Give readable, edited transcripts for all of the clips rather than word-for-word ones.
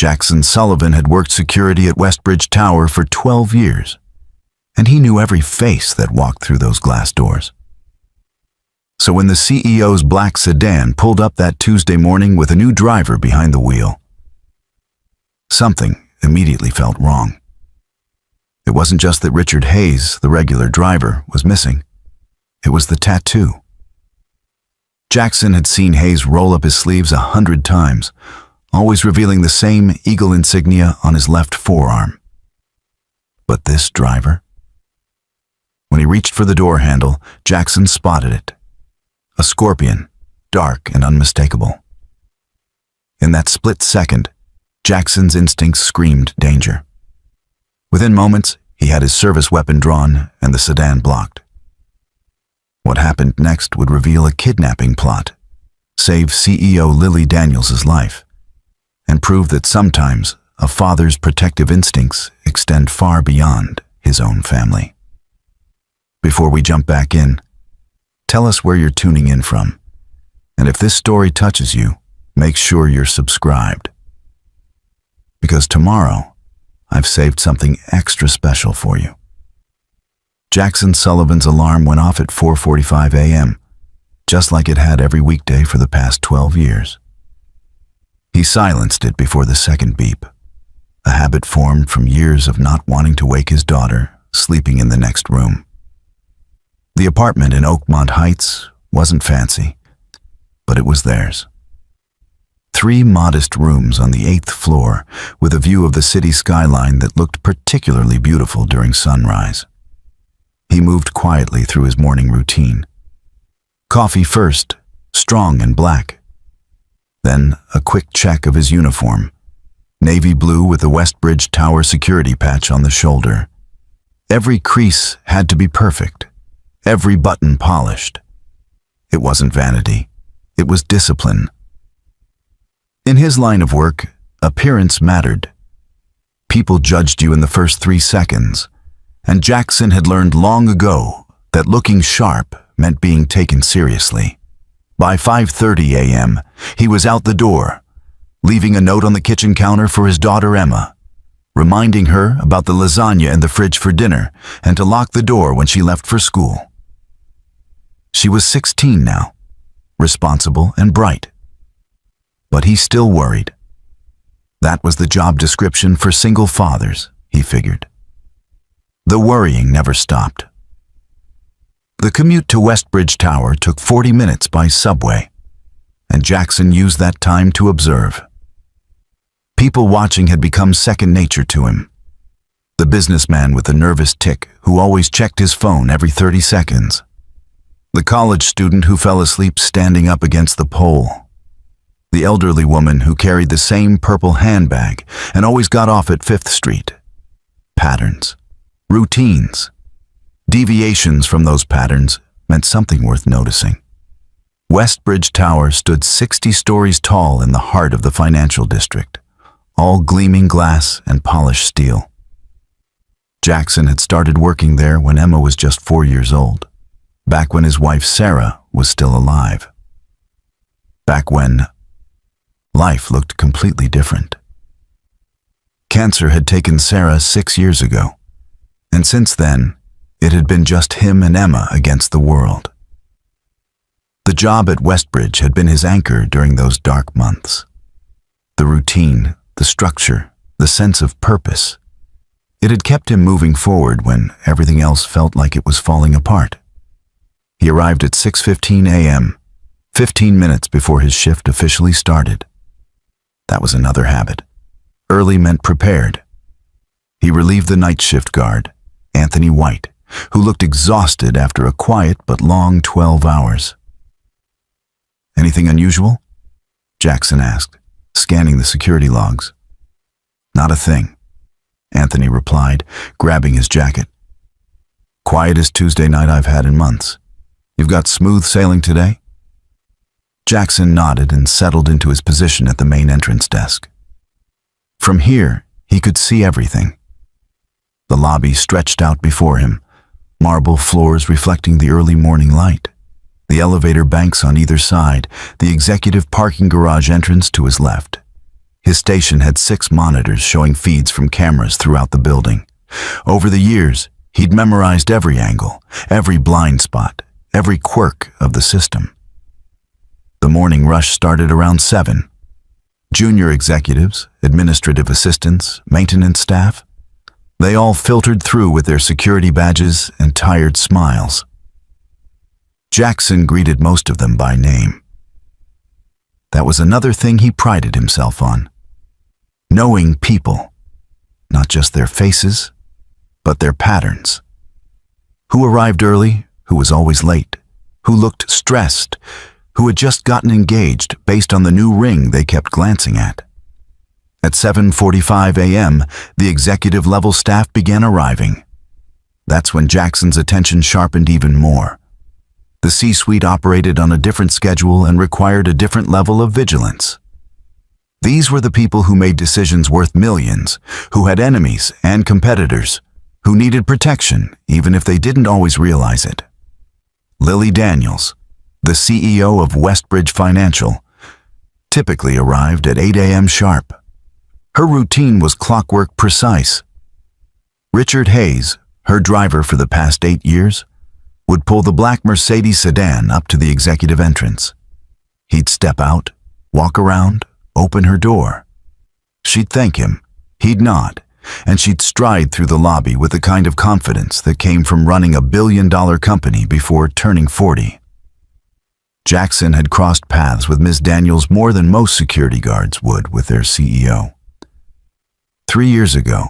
Jackson Sullivan had worked security at Westbridge Tower for 12 years, and he knew every face that walked through those glass doors. So when the CEO's black sedan pulled up that Tuesday morning with a new driver behind the wheel, something immediately felt wrong. It wasn't just that Richard Hayes, the regular driver, was missing. It was the tattoo. Jackson had seen Hayes roll up his sleeves 100 times, always revealing the same eagle insignia on his left forearm. But this driver? When he reached for the door handle, Jackson spotted it. A scorpion, dark and unmistakable. In that split second, Jackson's instincts screamed danger. Within moments, he had his service weapon drawn and the sedan blocked. What happened next would reveal a kidnapping plot, save CEO Lily Daniels' life, and prove that sometimes a father's protective instincts extend far beyond his own family. Before we jump back in, tell us where you're tuning in from, and if this story touches you, make sure you're subscribed. Because tomorrow, I've saved something extra special for you. Jackson Sullivan's alarm went off at 4:45 a.m., just like it had every weekday for the past 12 years. He silenced it before the second beep, a habit formed from years of not wanting to wake his daughter, sleeping in the next room. The apartment in Oakmont Heights wasn't fancy, but it was theirs. 3 modest rooms on the 8th floor with a view of the city skyline that looked particularly beautiful during sunrise. He moved quietly through his morning routine. Coffee first, strong and black. Then a quick check of his uniform, navy blue with the Westbridge Tower security patch on the shoulder. Every crease had to be perfect, every button polished. It wasn't vanity, it was discipline. In his line of work, appearance mattered. People judged you in the first 3 seconds, and Jackson had learned long ago that looking sharp meant being taken seriously. By 5:30 a.m., he was out the door, leaving a note on the kitchen counter for his daughter Emma, reminding her about the lasagna in the fridge for dinner and to lock the door when she left for school. She was 16 now, responsible and bright. But he still worried. That was the job description for single fathers, he figured. The worrying never stopped. The commute to Westbridge Tower took 40 minutes by subway, and Jackson used that time to observe. People watching had become second nature to him. The businessman with the nervous tic who always checked his phone every 30 seconds. The college student who fell asleep standing up against the pole. The elderly woman who carried the same purple handbag and always got off at 5th Street. Patterns. Routines. Deviations from those patterns meant something worth noticing. Westbridge Tower stood 60 stories tall in the heart of the financial district, all gleaming glass and polished steel. Jackson had started working there when Emma was just 4 years old, back when his wife Sarah was still alive. Back when life looked completely different. Cancer had taken Sarah 6 years ago, and since then, it had been just him and Emma against the world. The job at Westbridge had been his anchor during those dark months. The routine, the structure, the sense of purpose. It had kept him moving forward when everything else felt like it was falling apart. He arrived at 6:15 a.m., 15 minutes before his shift officially started. That was another habit. Early meant prepared. He relieved the night shift guard, Anthony White, who looked exhausted after a quiet but long 12 hours. "Anything unusual?" Jackson asked, scanning the security logs. "Not a thing," Anthony replied, grabbing his jacket. "Quietest Tuesday night I've had in months. You've got smooth sailing today?" Jackson nodded and settled into his position at the main entrance desk. From here, he could see everything. The lobby stretched out before him, marble floors reflecting the early morning light, the elevator banks on either side, the executive parking garage entrance to his left. His station had 6 monitors showing feeds from cameras throughout the building. Over the years, he'd memorized every angle, every blind spot, every quirk of the system. The morning rush started around 7. Junior executives, administrative assistants, maintenance staff, they all filtered through with their security badges and tired smiles. Jackson greeted most of them by name. That was another thing he prided himself on. Knowing people, not just their faces, but their patterns. Who arrived early, who was always late, who looked stressed, who had just gotten engaged based on the new ring they kept glancing at. At 7:45 a.m., the executive-level staff began arriving. That's when Jackson's attention sharpened even more. The C-suite operated on a different schedule and required a different level of vigilance. These were the people who made decisions worth millions, who had enemies and competitors, who needed protection even if they didn't always realize it. Lily Daniels, the CEO of Westbridge Financial, typically arrived at 8 a.m. sharp. Her routine was clockwork precise. Richard Hayes, her driver for the past 8 years, would pull the black Mercedes sedan up to the executive entrance. He'd step out, walk around, open her door. She'd thank him, he'd nod, and she'd stride through the lobby with the kind of confidence that came from running a billion-dollar company before turning 40. Jackson had crossed paths with Ms. Daniels more than most security guards would with their CEO. 3 years ago,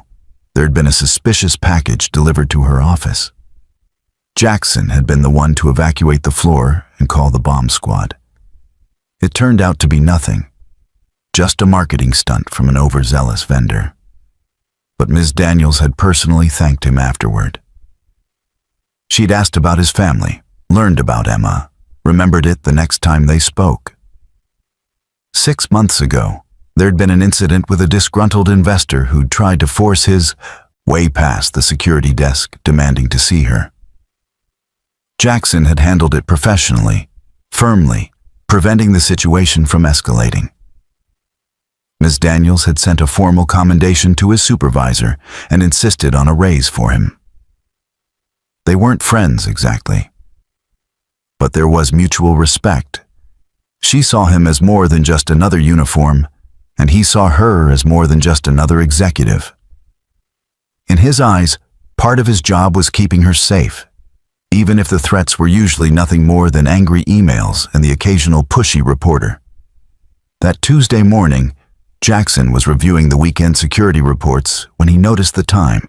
there'd been a suspicious package delivered to her office. Jackson had been the one to evacuate the floor and call the bomb squad. It turned out to be nothing, just a marketing stunt from an overzealous vendor. But Ms. Daniels had personally thanked him afterward. She'd asked about his family, learned about Emma, remembered it the next time they spoke. 6 months ago, there'd been an incident with a disgruntled investor who'd tried to force his way past the security desk, demanding to see her. Jackson had handled it professionally, firmly, preventing the situation from escalating. Ms. Daniels had sent a formal commendation to his supervisor and insisted on a raise for him. They weren't friends exactly, but there was mutual respect. She saw him as more than just another uniform, and he saw her as more than just another executive. In his eyes, part of his job was keeping her safe, even if the threats were usually nothing more than angry emails and the occasional pushy reporter. That Tuesday morning, Jackson was reviewing the weekend security reports when he noticed the time.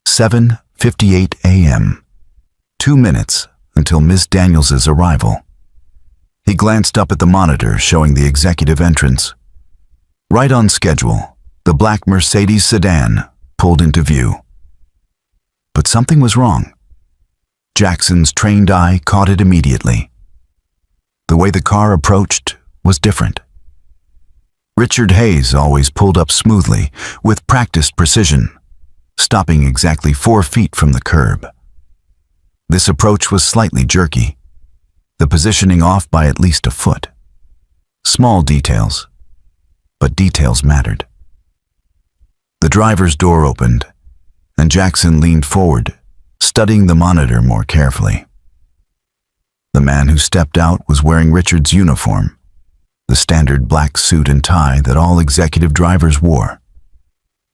7:58 a.m. 2 minutes until Ms. Daniels's arrival. He glanced up at the monitor showing the executive entrance. Right on schedule, the black Mercedes sedan pulled into view. But something was wrong. Jackson's trained eye caught it immediately. The way the car approached was different. Richard Hayes always pulled up smoothly, with practiced precision, stopping exactly 4 feet from the curb. This approach was slightly jerky, the positioning off by at least a foot. Small details, but details mattered. The driver's door opened, and Jackson leaned forward, studying the monitor more carefully. The man who stepped out was wearing Richard's uniform, the standard black suit and tie that all executive drivers wore.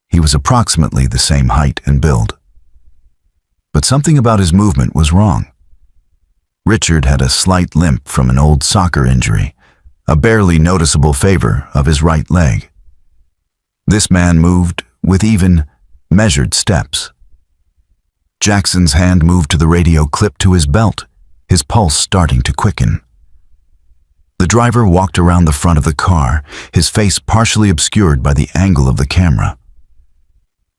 He was approximately the same height and build. But something about his movement was wrong. Richard had a slight limp from an old soccer injury, a barely noticeable favor of his right leg. This man moved with even, measured steps. Jackson's hand moved to the radio clipped to his belt, his pulse starting to quicken. The driver walked around the front of the car, his face partially obscured by the angle of the camera.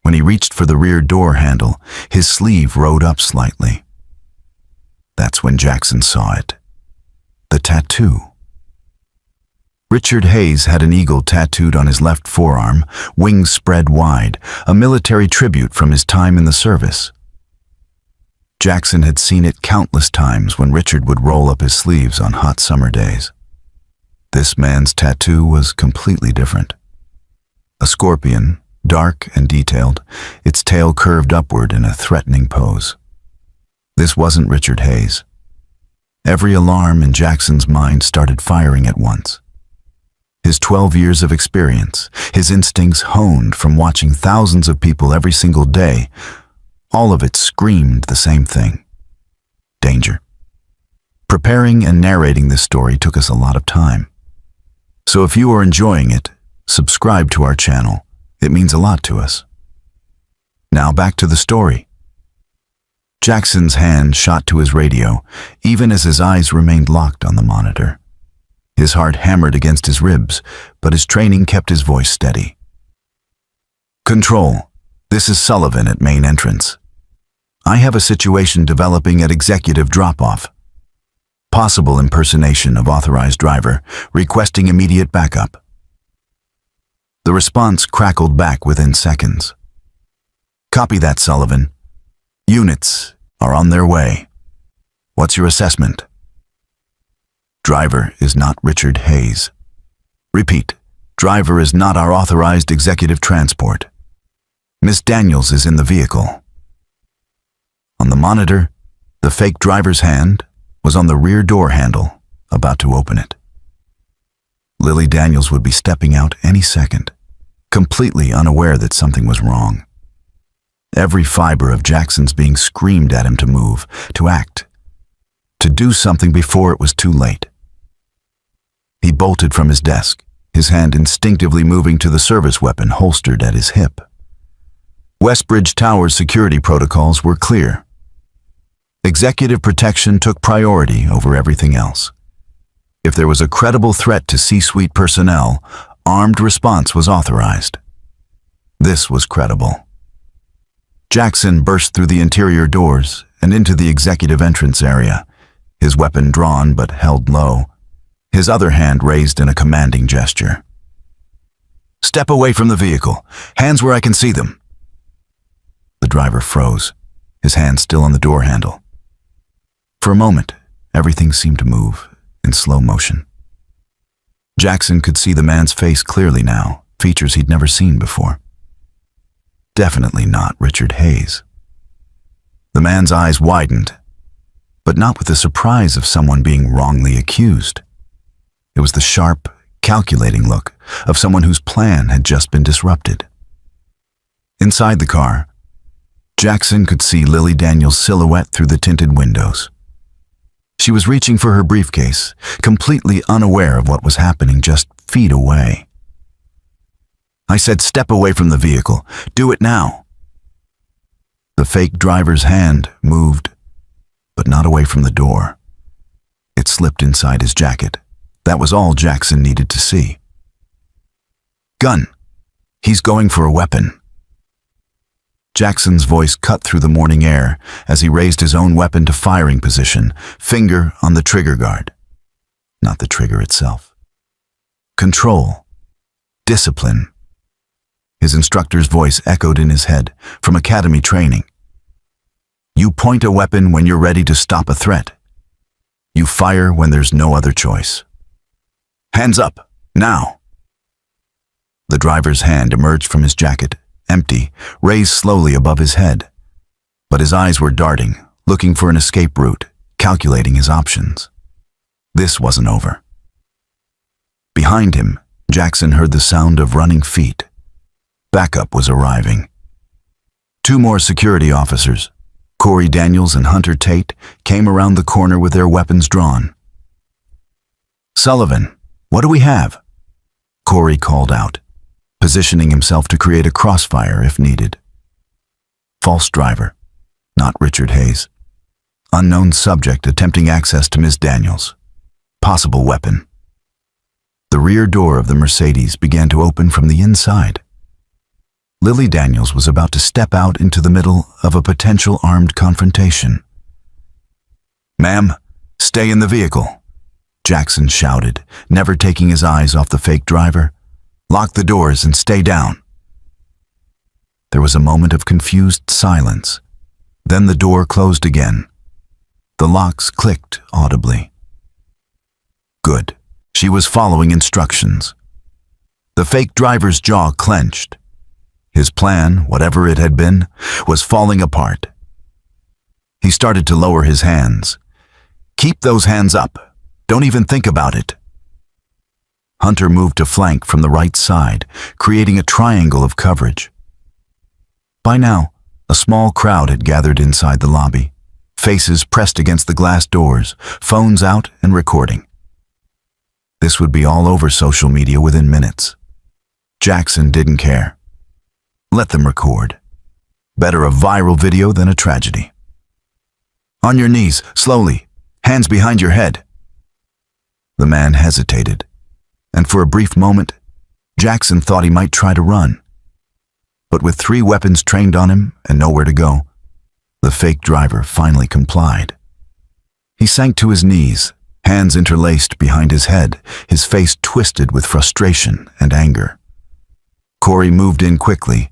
When he reached for the rear door handle, his sleeve rode up slightly. That's when Jackson saw it. The tattoo. Richard Hayes had an eagle tattooed on his left forearm, wings spread wide, a military tribute from his time in the service. Jackson had seen it countless times when Richard would roll up his sleeves on hot summer days. This man's tattoo was completely different. A scorpion, dark and detailed, its tail curved upward in a threatening pose. This wasn't Richard Hayes. Every alarm in Jackson's mind started firing at once. His 12 years of experience, his instincts honed from watching thousands of people every single day, all of it screamed the same thing: danger. Preparing and narrating this story took us a lot of time. So if you are enjoying it, subscribe to our channel. It means a lot to us. Now back to the story. Jackson's hand shot to his radio, even as his eyes remained locked on the monitor. His heart hammered against his ribs, but his training kept his voice steady. Control, this is Sullivan at main entrance. I have a situation developing at executive drop-off. Possible impersonation of authorized driver, requesting immediate backup. The response crackled back within seconds. Copy that, Sullivan. Units are on their way. What's your assessment? Driver is not Richard Hayes. Repeat, driver is not our authorized executive transport. Miss Daniels is in the vehicle. On the monitor, the fake driver's hand was on the rear door handle, about to open it. Lily Daniels would be stepping out any second, completely unaware that something was wrong. Every fiber of Jackson's being screamed at him to move, to act, to do something before it was too late. He bolted from his desk, his hand instinctively moving to the service weapon holstered at his hip. Westbridge Tower's security protocols were clear. Executive protection took priority over everything else. If there was a credible threat to C-suite personnel, armed response was authorized. This was credible. Jackson burst through the interior doors and into the executive entrance area, his weapon drawn but held low, his other hand raised in a commanding gesture. Step away from the vehicle. Hands where I can see them. The driver froze, his hand still on the door handle. For a moment, everything seemed to move in slow motion. Jackson could see the man's face clearly now, features he'd never seen before. Definitely not Richard Hayes. The man's eyes widened, but not with the surprise of someone being wrongly accused. It was the sharp, calculating look of someone whose plan had just been disrupted. Inside the car, Jackson could see Lily Daniels' silhouette through the tinted windows. She was reaching for her briefcase, completely unaware of what was happening just feet away. I said step away from the vehicle. Do it now. The fake driver's hand moved, but not away from the door. It slipped inside his jacket. That was all Jackson needed to see. Gun. He's going for a weapon. Jackson's voice cut through the morning air as he raised his own weapon to firing position, finger on the trigger guard. Not the trigger itself. Control. Discipline. His instructor's voice echoed in his head from academy training. You point a weapon when you're ready to stop a threat. You fire when there's no other choice. Hands up, now. The driver's hand emerged from his jacket, empty, raised slowly above his head. But his eyes were darting, looking for an escape route, calculating his options. This wasn't over. Behind him, Jackson heard the sound of running feet. Backup was arriving. Two more security officers, Corey Daniels and Hunter Tate, came around the corner with their weapons drawn. Sullivan, what do we have? Corey called out, positioning himself to create a crossfire if needed. False driver, not Richard Hayes. Unknown subject attempting access to Miss Daniels. Possible weapon. The rear door of the Mercedes began to open from the inside. Lily Daniels was about to step out into the middle of a potential armed confrontation. Ma'am, stay in the vehicle, Jackson shouted, never taking his eyes off the fake driver. Lock the doors and stay down. There was a moment of confused silence. Then the door closed again. The locks clicked audibly. Good. She was following instructions. The fake driver's jaw clenched. His plan, whatever it had been, was falling apart. He started to lower his hands. "Keep those hands up. Don't even think about it." Hunter moved to flank from the right side, creating a triangle of coverage. By now, a small crowd had gathered inside the lobby, faces pressed against the glass doors, phones out and recording. This would be all over social media within minutes. Jackson didn't care. Let them record. Better a viral video than a tragedy. "On your knees, slowly, hands behind your head." The man hesitated, and for a brief moment, Jackson thought he might try to run. But with 3 weapons trained on him and nowhere to go, the fake driver finally complied. He sank to his knees, hands interlaced behind his head, his face twisted with frustration and anger. Corey moved in quickly,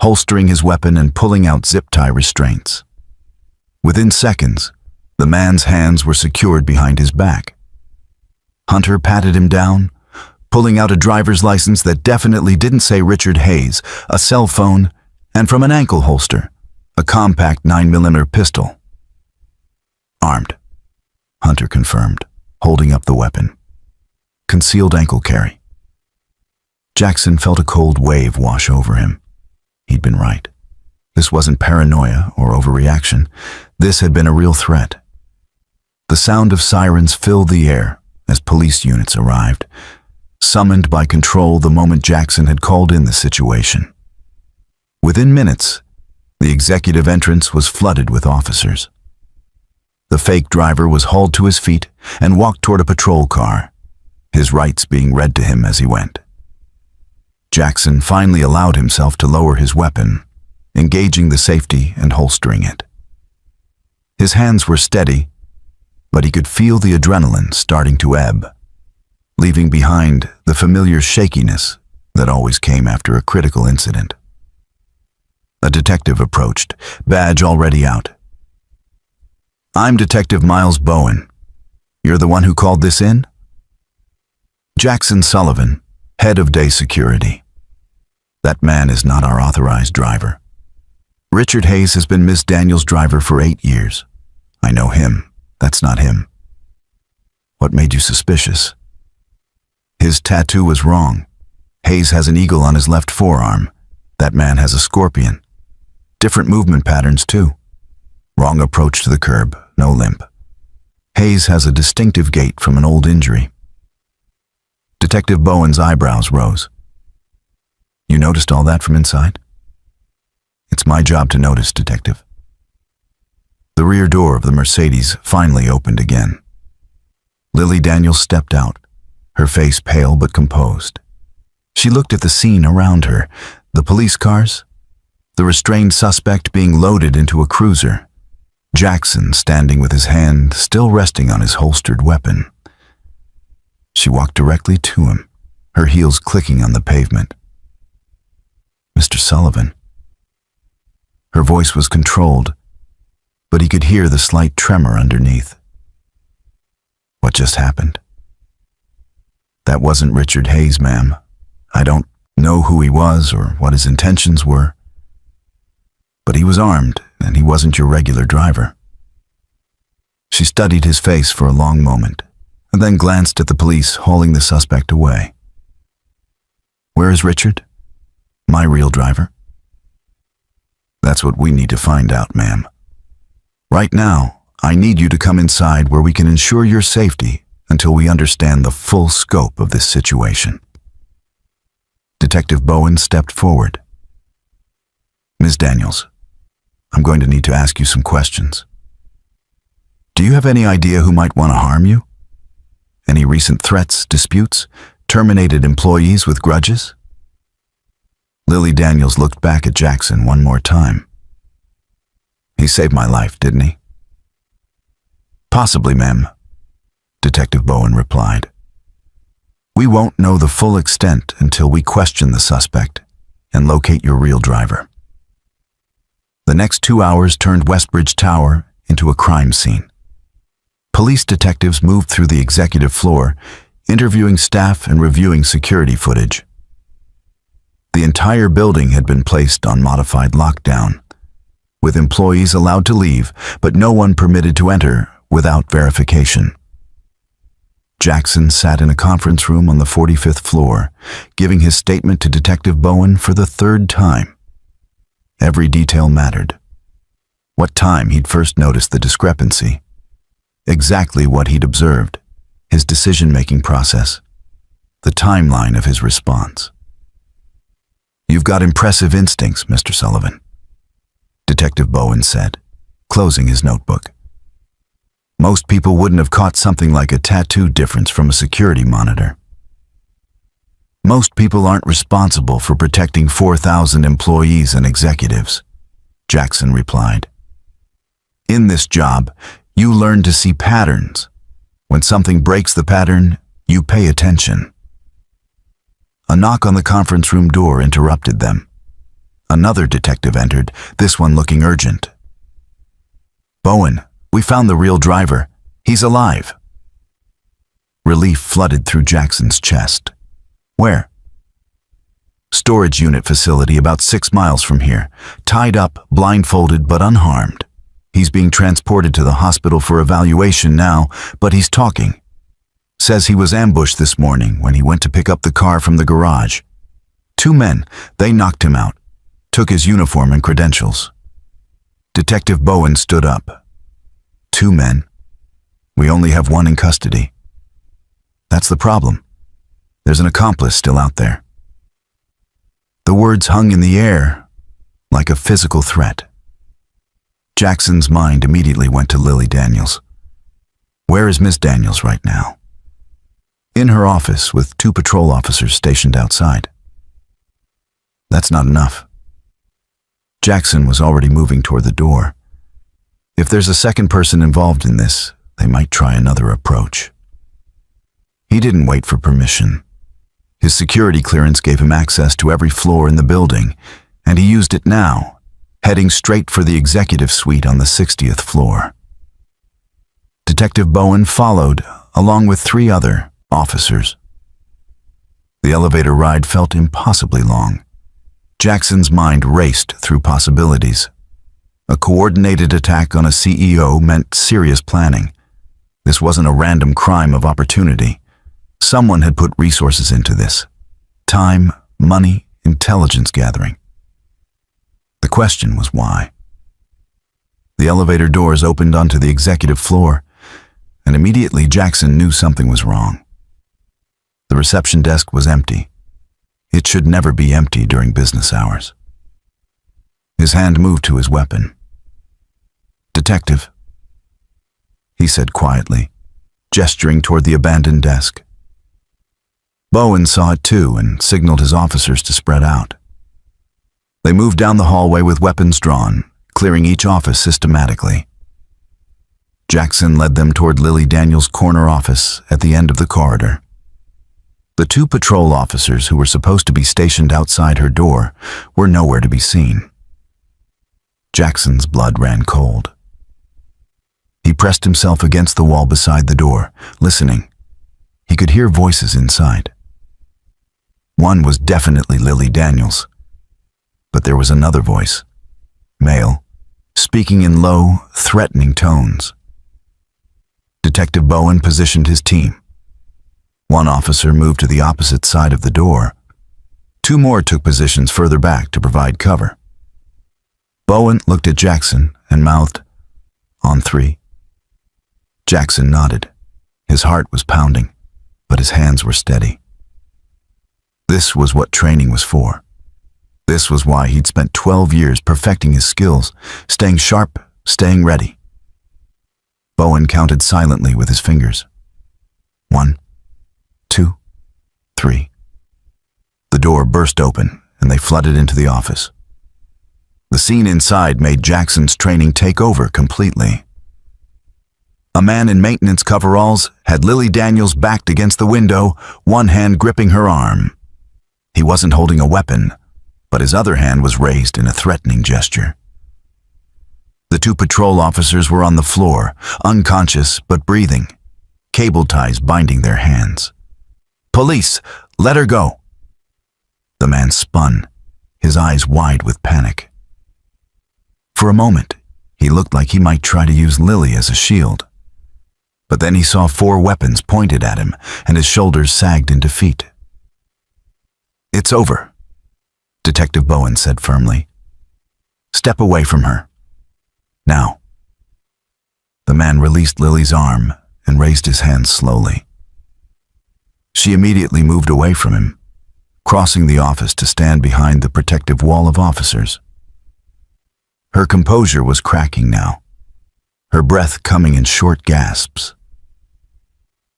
holstering his weapon and pulling out zip-tie restraints. Within seconds, the man's hands were secured behind his back. Hunter patted him down, pulling out a driver's license that definitely didn't say Richard Hayes, a cell phone, and from an ankle holster, a compact 9mm pistol. "Armed," Hunter confirmed, holding up the weapon. "Concealed ankle carry." Jackson felt a cold wave wash over him. He'd been right. This wasn't paranoia or overreaction. This had been a real threat. The sound of sirens filled the air as police units arrived, summoned by control the moment Jackson had called in the situation. Within minutes, the executive entrance was flooded with officers. The fake driver was hauled to his feet and walked toward a patrol car, his rights being read to him as he went. Jackson finally allowed himself to lower his weapon, engaging the safety and holstering it. His hands were steady, but he could feel the adrenaline starting to ebb, leaving behind the familiar shakiness that always came after a critical incident. A detective approached, badge already out. "I'm Detective Miles Bowen. You're the one who called this in?" "Jackson Sullivan, head of day security. That man is not our authorized driver. Richard Hayes has been Miss Daniels' driver for 8 years. I know him. That's not him." "What made you suspicious?" "His tattoo was wrong. Hayes has an eagle on his left forearm. That man has a scorpion. Different movement patterns, too. Wrong approach to the curb, no limp. Hayes has a distinctive gait from an old injury." Detective Bowen's eyebrows rose. "You noticed all that from inside?" "It's my job to notice, Detective." The rear door of the Mercedes finally opened again. Lily Daniels stepped out, her face pale but composed. She looked at the scene around her, the police cars, the restrained suspect being loaded into a cruiser, Jackson standing with his hand still resting on his holstered weapon. She walked directly to him, her heels clicking on the pavement. "Mr. Sullivan." Her voice was controlled, but he could hear the slight tremor underneath. "What just happened?" "That wasn't Richard Hayes, ma'am. I don't know who he was or what his intentions were. But he was armed, and he wasn't your regular driver." She studied his face for a long moment, and then glanced at the police hauling the suspect away. "Where is Richard? My real driver?" "That's what we need to find out, ma'am. Right now, I need you to come inside where we can ensure your safety until we understand the full scope of this situation." Detective Bowen stepped forward. "Ms. Daniels, I'm going to need to ask you some questions. Do you have any idea who might want to harm you? Any recent threats, disputes, terminated employees with grudges?" Lily Daniels looked back at Jackson one more time. "He saved my life, didn't he?" "Possibly, ma'am," Detective Bowen replied. "We won't know the full extent until we question the suspect and locate your real driver." The next 2 hours turned Westbridge Tower into a crime scene. Police detectives moved through the executive floor, interviewing staff and reviewing security footage. The entire building had been placed on modified lockdown, with employees allowed to leave, but no one permitted to enter without verification. Jackson sat in a conference room on the 45th floor, giving his statement to Detective Bowen for the third time. Every detail mattered. What time he'd first noticed the discrepancy, exactly what he'd observed, his decision-making process, the timeline of his response. "You've got impressive instincts, Mr. Sullivan," Detective Bowen said, closing his notebook. "Most people wouldn't have caught something like a tattoo difference from a security monitor. Most people aren't responsible for protecting 4,000 employees and executives," Jackson replied. "In this job, you learn to see patterns. When something breaks the pattern, you pay attention." A knock on the conference room door interrupted them. Another detective entered, this one looking urgent. "Bowen, we found the real driver. He's alive." Relief flooded through Jackson's chest. "Where?" "Storage unit facility about 6 miles from here. Tied up, blindfolded, but unharmed. He's being transported to the hospital for evaluation now, but he's talking. Says he was ambushed this morning when he went to pick up the car from the garage. 2 men, they knocked him out, took his uniform and credentials." Detective Bowen stood up. "2 men? We only have 1 in custody. That's the problem. There's an accomplice still out there." The words hung in the air like a physical threat. Jackson's mind immediately went to Lily Daniels. Where is Miss Daniels right now? In her office with 2 patrol officers stationed outside. That's not enough. Jackson was already moving toward the door. If there's a second person involved in this, they might try another approach. He didn't wait for permission. His security clearance gave him access to every floor in the building, and he used it now, heading straight for the executive suite on the 60th floor. Detective Bowen followed, along with 3 other officers. The elevator ride felt impossibly long. Jackson's mind raced through possibilities. A coordinated attack on a CEO meant serious planning. This wasn't a random crime of opportunity. Someone had put resources into this. Time, money, intelligence gathering. The question was why. The elevator doors opened onto the executive floor, and immediately Jackson knew something was wrong. The reception desk was empty. It should never be empty during business hours. His hand moved to his weapon. "Detective," he said quietly, gesturing toward the abandoned desk. Bowen saw it too and signaled his officers to spread out. They moved down the hallway with weapons drawn, clearing each office systematically. Jackson led them toward Lily Daniels' corner office at the end of the corridor. The 2 patrol officers who were supposed to be stationed outside her door were nowhere to be seen. Jackson's blood ran cold. He pressed himself against the wall beside the door, listening. He could hear voices inside. One was definitely Lily Daniels. But there was another voice, male, speaking in low, threatening tones. Detective Bowen positioned his team. 1 officer moved to the opposite side of the door. 2 more took positions further back to provide cover. Bowen looked at Jackson and mouthed, "On 3. Jackson nodded. His heart was pounding, but his hands were steady. This was what training was for. This was why he'd spent 12 years perfecting his skills, staying sharp, staying ready. Bowen counted silently with his fingers. 1, 2, 3. The door burst open, and they flooded into the office. The scene inside made Jackson's training take over completely. A man in maintenance coveralls had Lily Daniels backed against the window, one hand gripping her arm. He wasn't holding a weapon, but his other hand was raised in a threatening gesture. The 2 patrol officers were on the floor, unconscious but breathing, cable ties binding their hands. "Police, let her go." The man spun, his eyes wide with panic. For a moment, he looked like he might try to use Lily as a shield. But then he saw 4 weapons pointed at him, and his shoulders sagged in defeat. "It's over," Detective Bowen said firmly. "Step away from her. Now." The man released Lily's arm and raised his hands slowly. She immediately moved away from him, crossing the office to stand behind the protective wall of officers. Her composure was cracking now, her breath coming in short gasps.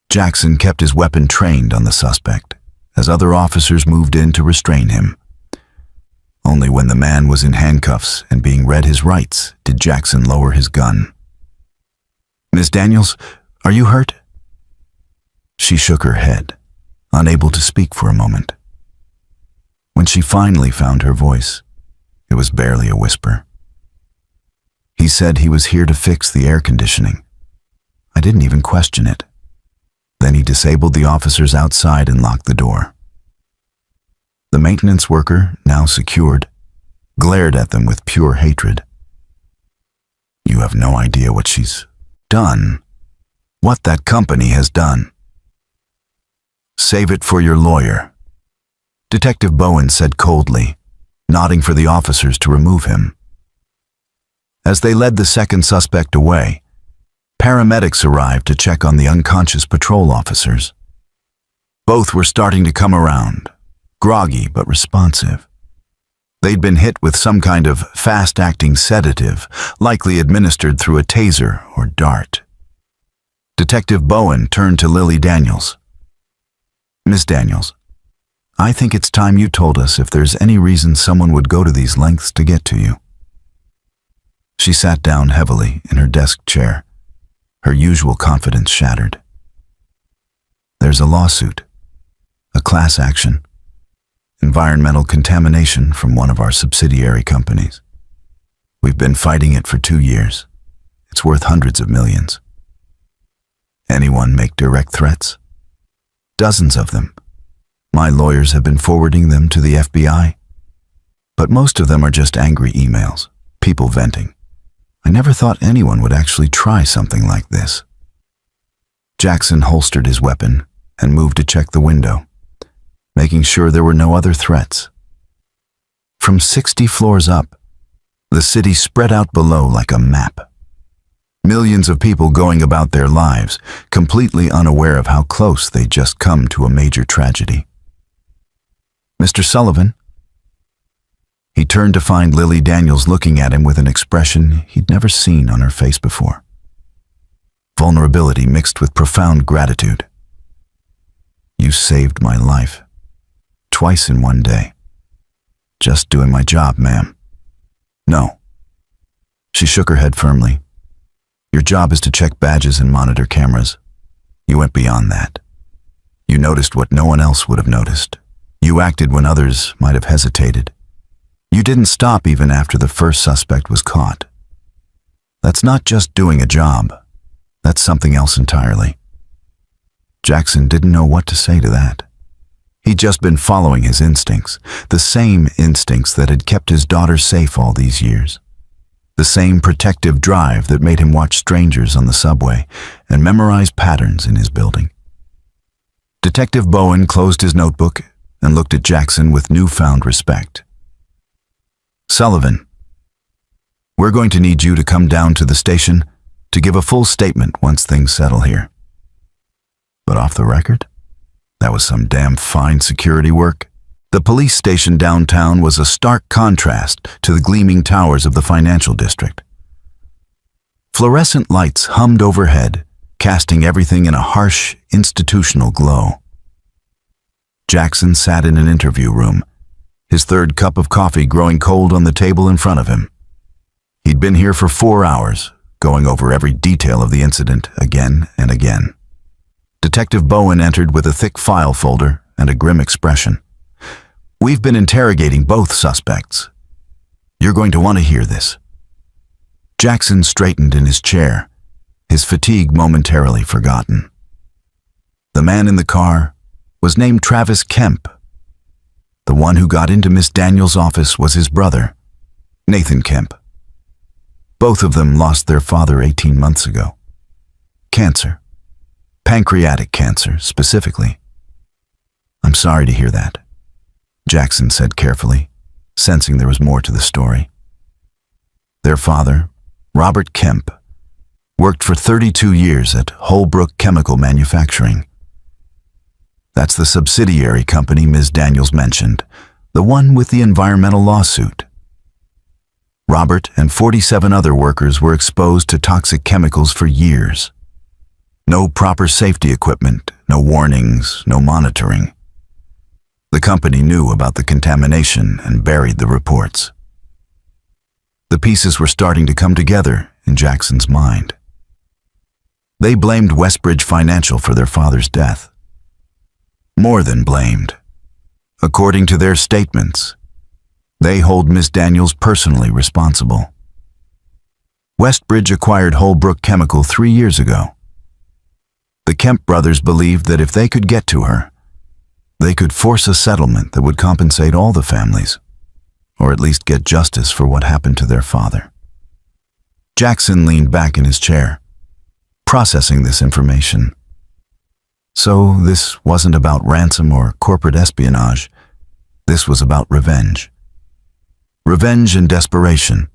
Jackson kept his weapon trained on the suspect as other officers moved in to restrain him. Only when the man was in handcuffs and being read his rights did Jackson lower his gun. "Miss Daniels, are you hurt?" She shook her head, unable to speak for a moment. When she finally found her voice, it was barely a whisper. "He said he was here to fix the air conditioning. I didn't even question it." Then he disabled the officers outside and locked the door. The maintenance worker, now secured, glared at them with pure hatred. "You have no idea what she's done, what that company has done." "Save it for your lawyer," Detective Bowen said coldly, nodding for the officers to remove him. As they led the second suspect away, paramedics arrived to check on the unconscious patrol officers. Both were starting to come around, groggy but responsive. They'd been hit with some kind of fast-acting sedative, likely administered through a taser or dart. Detective Bowen turned to Lily Daniels. "Miss Daniels, I think it's time you told us if there's any reason someone would go to these lengths to get to you." She sat down heavily in her desk chair, her usual confidence shattered. "There's a lawsuit, a class action, environmental contamination from one of our subsidiary companies. We've been fighting it for 2 years. It's worth hundreds of millions. Anyone make direct threats? Dozens of them. My lawyers have been forwarding them to the FBI. But most of them are just angry emails, people venting. I never thought anyone would actually try something like this." Jackson holstered his weapon and moved to check the window, making sure there were no other threats. From 60 floors up, the city spread out below like a map. Millions of people going about their lives, completely unaware of how close they'd just come to a major tragedy. "Mr. Sullivan?" He turned to find Lily Daniels looking at him with an expression he'd never seen on her face before. Vulnerability mixed with profound gratitude. "You saved my life. Twice in one day. Just doing my job, ma'am." "No." She shook her head firmly. "Your job is to check badges and monitor cameras. You went beyond that. You noticed what no one else would have noticed. You acted when others might have hesitated. You didn't stop even after the first suspect was caught. That's not just doing a job. That's something else entirely." Jackson didn't know what to say to that. He'd just been following his instincts, the same instincts that had kept his daughter safe all these years. The same protective drive that made him watch strangers on the subway and memorize patterns in his building. Detective Bowen closed his notebook and looked at Jackson with newfound respect. "Sullivan, we're going to need you to come down to the station to give a full statement once things settle here." But off the record, that was some damn fine security work. The police station downtown was a stark contrast to the gleaming towers of the financial district. Fluorescent lights hummed overhead, casting everything in a harsh, institutional glow. Jackson sat in an interview room, his third cup of coffee growing cold on the table in front of him. He'd been here for 4 hours, going over every detail of the incident again and again. Detective Bowen entered with a thick file folder and a grim expression. "We've been interrogating both suspects. You're going to want to hear this." Jackson straightened in his chair, his fatigue momentarily forgotten. The man in the car was named Travis Kemp. The one who got into Miss Daniels' office was his brother, Nathan Kemp. Both of them lost their father 18 months ago. Cancer. Pancreatic cancer, specifically. "I'm sorry to hear that," Jackson said carefully, sensing there was more to the story. Their father, Robert Kemp, worked for 32 years at Holbrook Chemical Manufacturing. That's the subsidiary company Ms. Daniels mentioned, the one with the environmental lawsuit. Robert and 47 other workers were exposed to toxic chemicals for years. No proper safety equipment, no warnings, no monitoring. The company knew about the contamination and buried the reports. The pieces were starting to come together in Jackson's mind. They blamed Westbridge Financial for their father's death. More than blamed. According to their statements, they hold Miss Daniels personally responsible. Westbridge acquired Holbrook Chemical 3 years ago. The Kemp brothers believed that if they could get to her, they could force a settlement that would compensate all the families, or at least get justice for what happened to their father. Jackson leaned back in his chair, processing this information. So this wasn't about ransom or corporate espionage. This was about revenge. Revenge and desperation,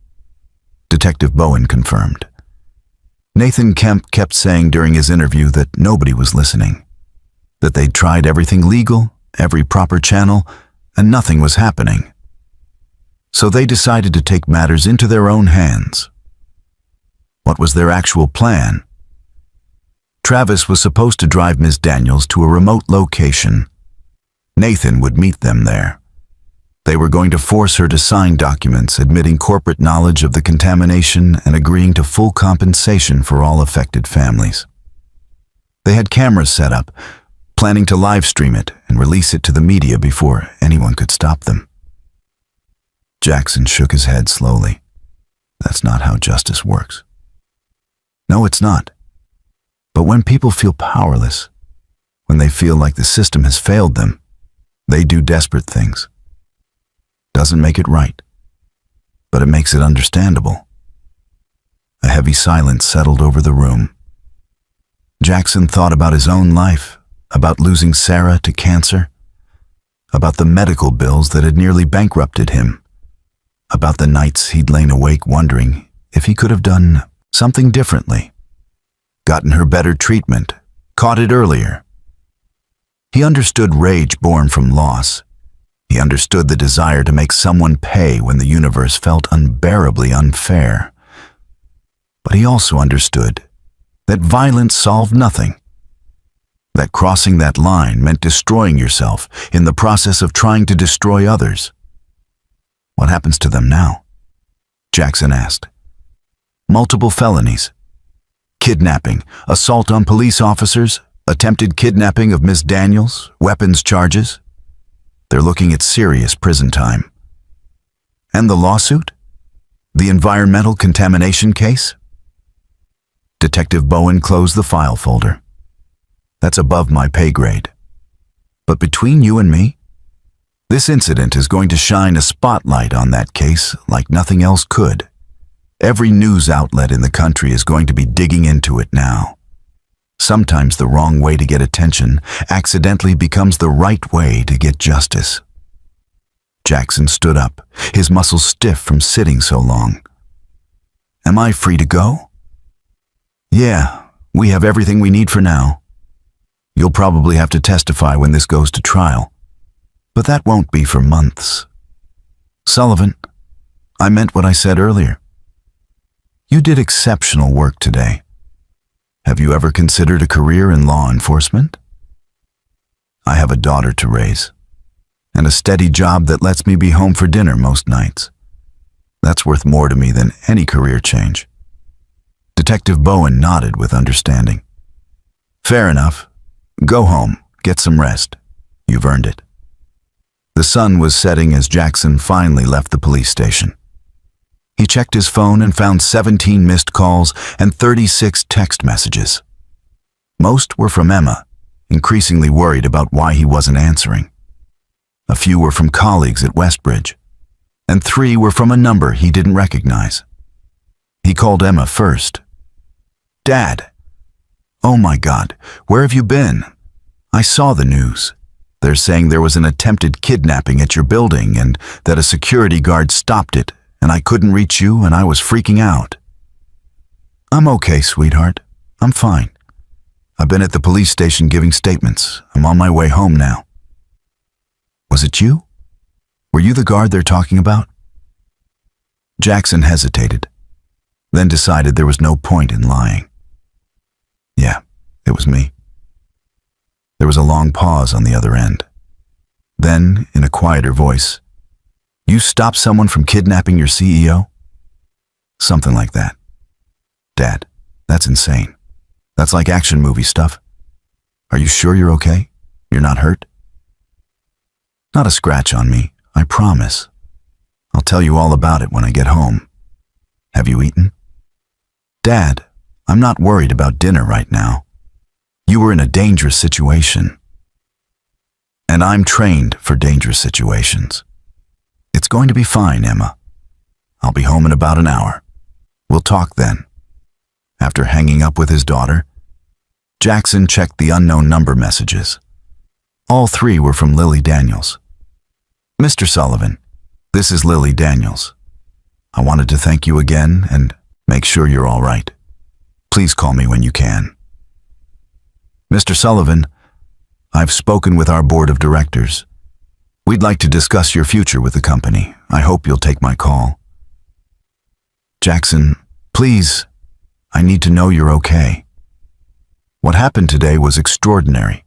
Detective Bowen confirmed. Nathan Kemp kept saying during his interview that nobody was listening, that they'd tried everything legal, every proper channel, and nothing was happening. So they decided to take matters into their own hands. What was their actual plan? Travis was supposed to drive Ms. Daniels to a remote location. Nathan would meet them there. They were going to force her to sign documents admitting corporate knowledge of the contamination and agreeing to full compensation for all affected families. They had cameras set up, planning to live stream it and release it to the media before anyone could stop them. Jackson shook his head slowly. That's not how justice works. No, it's not. But when people feel powerless, when they feel like the system has failed them, they do desperate things. Doesn't make it right, but it makes it understandable. A heavy silence settled over the room. Jackson thought about his own life, about losing Sarah to cancer, about the medical bills that had nearly bankrupted him, about the nights he'd lain awake wondering if he could have done something differently, gotten her better treatment, caught it earlier. He understood rage born from loss. He understood the desire to make someone pay when the universe felt unbearably unfair. But he also understood that violence solved nothing, that crossing that line meant destroying yourself in the process of trying to destroy others. What happens to them now? Jackson asked. Multiple felonies. Kidnapping, assault on police officers, attempted kidnapping of Miss Daniels, weapons charges. They're looking at serious prison time. And the lawsuit? The environmental contamination case? Detective Bowen closed the file folder. That's above my pay grade. But between you and me, this incident is going to shine a spotlight on that case like nothing else could. Every news outlet in the country is going to be digging into it now. Sometimes the wrong way to get attention accidentally becomes the right way to get justice. Jackson stood up, his muscles stiff from sitting so long. Am I free to go? Yeah, we have everything we need for now. You'll probably have to testify when this goes to trial, but that won't be for months. Sullivan, I meant what I said earlier. You did exceptional work today. Have you ever considered a career in law enforcement? I have a daughter to raise, and a steady job that lets me be home for dinner most nights. That's worth more to me than any career change. Detective Bowen nodded with understanding. Fair enough. Go home, get some rest. You've earned it. The sun was setting as Jackson finally left the police station. He checked his phone and found 17 missed calls and 36 text messages. Most were from Emma, increasingly worried about why he wasn't answering. A few were from colleagues at Westbridge, and 3 were from a number he didn't recognize. He called Emma first. "Dad. Oh my God, where have you been? I saw the news. They're saying there was an attempted kidnapping at your building and that a security guard stopped it, and I couldn't reach you and I was freaking out." "I'm okay, sweetheart. I'm fine. I've been at the police station giving statements. I'm on my way home now." "Was it you? Were you the guard they're talking about?" Jackson hesitated, then decided there was no point in lying. "Yeah, it was me." There was a long pause on the other end. Then, in a quieter voice, "You stopped someone from kidnapping your CEO?" "Something like that." "Dad, that's insane. That's like action movie stuff. Are you sure you're okay? You're not hurt?" "Not a scratch on me, I promise. I'll tell you all about it when I get home. Have you eaten?" "Dad, I'm not worried about dinner right now. You were in a dangerous situation. And I'm trained for dangerous situations. It's going to be fine, Emma. I'll be home in about an hour. We'll talk then." After hanging up with his daughter, Jackson checked the unknown number messages. All 3 were from Lily Daniels. "Mr. Sullivan, this is Lily Daniels. I wanted to thank you again and make sure you're all right. Please call me when you can. Mr. Sullivan, I've spoken with our board of directors. We'd like to discuss your future with the company. I hope you'll take my call. Jackson, please, I need to know you're okay. What happened today was extraordinary,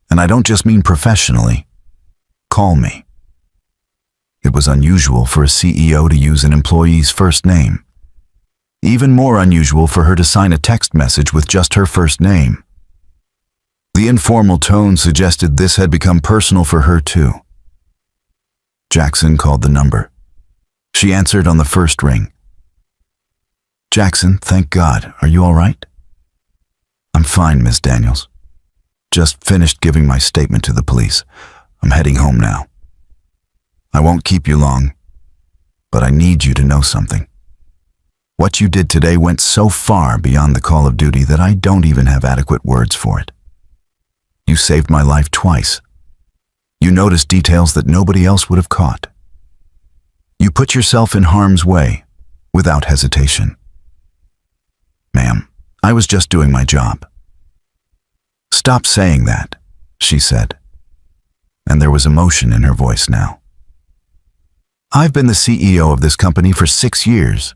and I don't just mean professionally. Call me." It was unusual for a CEO to use an employee's first name. Even more unusual for her to sign a text message with just her first name. The informal tone suggested this had become personal for her too. Jackson called the number. She answered on the first ring. "Jackson, thank God. Are you all right?" "I'm fine, Miss Daniels. Just finished giving my statement to the police. I'm heading home now. I won't keep you long, but I need you to know something. What you did today went so far beyond the call of duty that I don't even have adequate words for it. You saved my life twice. You noticed details that nobody else would have caught. You put yourself in harm's way without hesitation. Ma'am, I was just doing my job." "Stop saying that," she said, and there was emotion in her voice now. "I've been the CEO of this company for 6 years.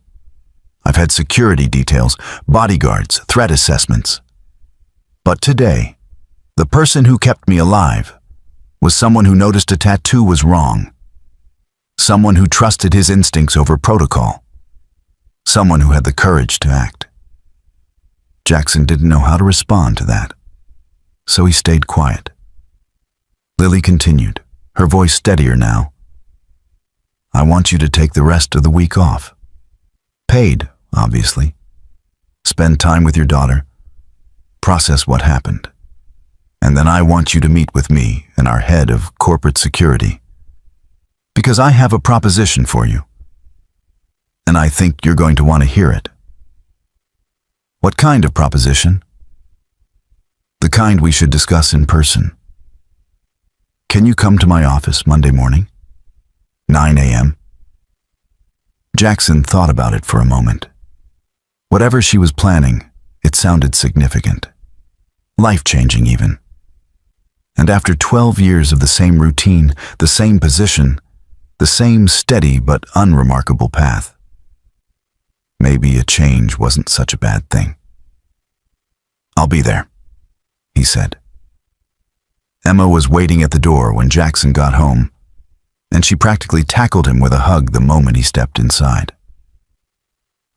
I've had security details, bodyguards, threat assessments. But today, the person who kept me alive was someone who noticed a tattoo was wrong. Someone who trusted his instincts over protocol. Someone who had the courage to act." Jackson didn't know how to respond to that, so he stayed quiet. Lily continued, her voice steadier now. "I want you to take the rest of the week off. Paid, obviously. Spend time with your daughter. Process what happened. And then I want you to meet with me and our head of corporate security. Because I have a proposition for you. And I think you're going to want to hear it." "What kind of proposition?" "The kind we should discuss in person. Can you come to my office Monday morning? 9 a.m.? Jackson thought about it for a moment. Whatever she was planning, it sounded significant. Life-changing even. And after 12 years of the same routine, the same position, the same steady but unremarkable path, maybe a change wasn't such a bad thing. "I'll be there," he said. Emma was waiting at the door when Jackson got home, and she practically tackled him with a hug the moment he stepped inside.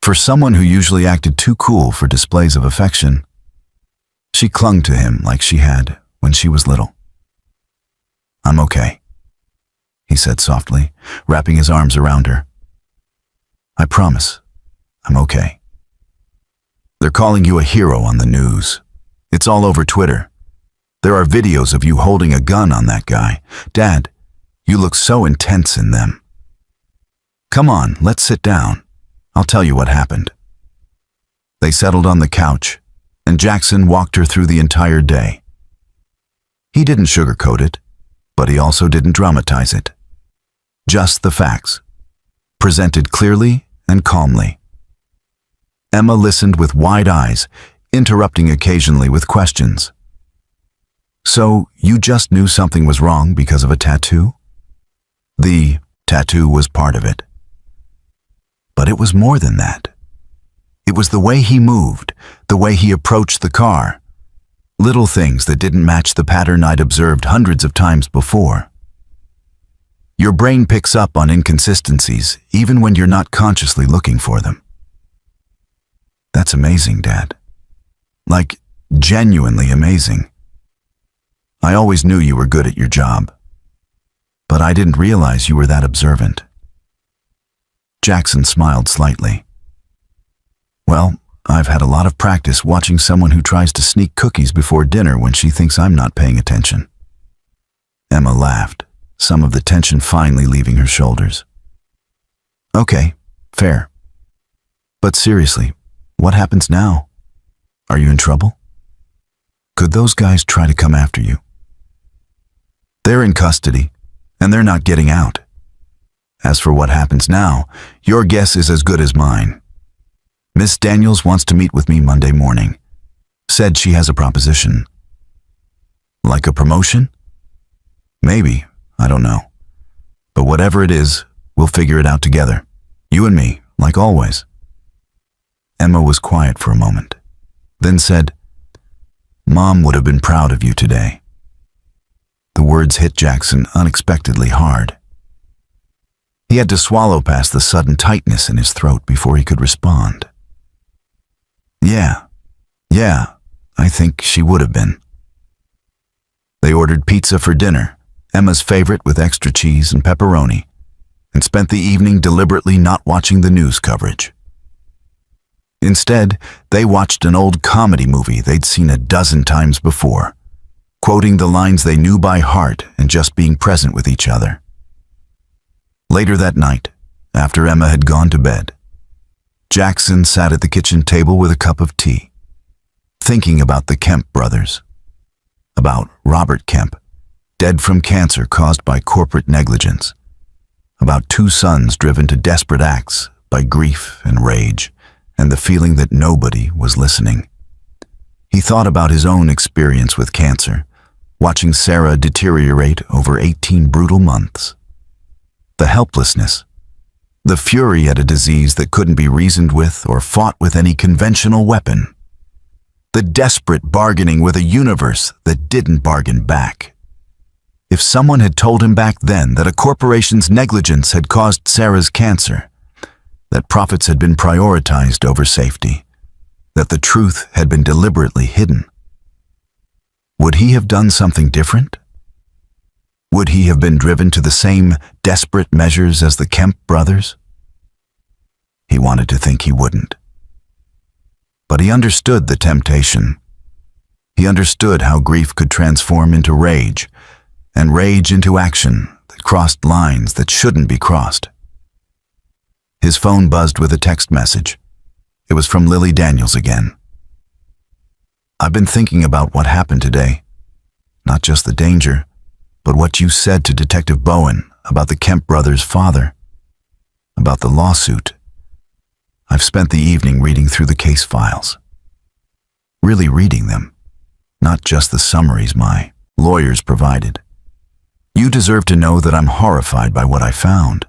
For someone who usually acted too cool for displays of affection, she clung to him like she had when she was little. "I'm okay," he said softly, wrapping his arms around her. "I promise, I'm okay. They're calling you a hero on the news. It's all over Twitter. There are videos of you holding a gun on that guy. Dad, You look so intense in them. Come on, let's sit down. I'll tell you what happened. They settled on the couch, and Jackson walked her through the entire day. He didn't sugarcoat it, but he also didn't dramatize it. Just the facts, presented clearly and calmly. Emma listened with wide eyes, interrupting occasionally with questions. So, you just knew something was wrong because of a tattoo? The tattoo was part of it. But it was more than that. It was the way he moved, the way he approached the car. Little things that didn't match the pattern I'd observed hundreds of times before. Your brain picks up on inconsistencies even when you're not consciously looking for them. That's amazing, Dad. Like, genuinely amazing. I always knew you were good at your job, but I didn't realize you were that observant. Jackson smiled slightly. Well, I've had a lot of practice watching someone who tries to sneak cookies before dinner when she thinks I'm not paying attention. Emma laughed, some of the tension finally leaving her shoulders. Okay, fair. But seriously, what happens now? Are you in trouble? Could those guys try to come after you? They're in custody, and they're not getting out. As for what happens now, your guess is as good as mine. Miss Daniels wants to meet with me Monday morning. Said she has a proposition. Like a promotion? Maybe, I don't know. But whatever it is, we'll figure it out together. You and me, like always. Emma was quiet for a moment, then said, Mom would have been proud of you today. The words hit Jackson unexpectedly hard. He had to swallow past the sudden tightness in his throat before he could respond. Yeah, I think she would have been. They ordered pizza for dinner, Emma's favorite with extra cheese and pepperoni, and spent the evening deliberately not watching the news coverage. Instead, they watched an old comedy movie they'd seen a dozen times before, quoting the lines they knew by heart and just being present with each other. Later that night, after Emma had gone to bed, Jackson sat at the kitchen table with a cup of tea, thinking about the Kemp brothers, about Robert Kemp, dead from cancer caused by corporate negligence, about two sons driven to desperate acts by grief and rage, and the feeling that nobody was listening. He thought about his own experience with cancer, watching Sarah deteriorate over 18 brutal months. The helplessness, the fury at a disease that couldn't be reasoned with or fought with any conventional weapon. The desperate bargaining with a universe that didn't bargain back. If someone had told him back then that a corporation's negligence had caused Sarah's cancer, that profits had been prioritized over safety, that the truth had been deliberately hidden, would he have done something different? Would he have been driven to the same desperate measures as the Kemp brothers? He wanted to think he wouldn't. But he understood the temptation. He understood how grief could transform into rage, and rage into action that crossed lines that shouldn't be crossed. His phone buzzed with a text message. It was from Lily Daniels again. I've been thinking about what happened today. Not just the danger, but what you said to Detective Bowen about the Kemp brothers' father, about the lawsuit. I've spent the evening reading through the case files. Really reading them, not just the summaries my lawyers provided. You deserve to know that I'm horrified by what I found.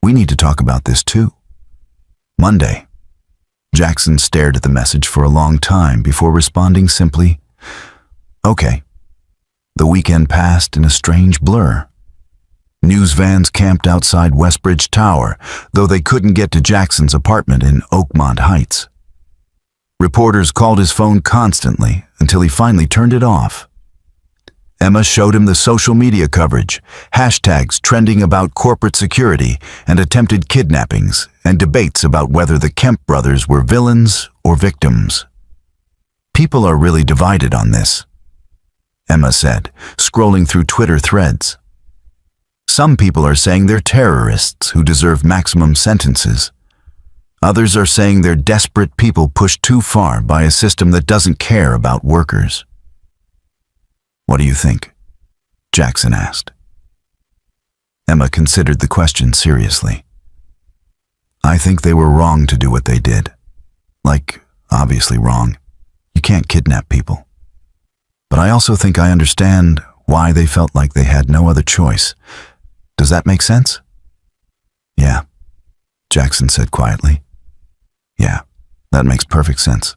We need to talk about this too. Monday. Jackson stared at the message for a long time before responding simply, Okay. The weekend passed in a strange blur. News vans camped outside Westbridge Tower, though they couldn't get to Jackson's apartment in Oakmont Heights. Reporters called his phone constantly until he finally turned it off. Emma showed him the social media coverage, hashtags trending about corporate security and attempted kidnappings, and debates about whether the Kemp brothers were villains or victims. People are really divided on this, Emma said, scrolling through Twitter threads. Some people are saying they're terrorists who deserve maximum sentences. Others are saying they're desperate people pushed too far by a system that doesn't care about workers. What do you think? Jackson asked. Emma considered the question seriously. I think they were wrong to do what they did. Like, obviously wrong. You can't kidnap people. But I also think I understand why they felt like they had no other choice. Does that make sense? Yeah, Jackson said quietly. Yeah, that makes perfect sense.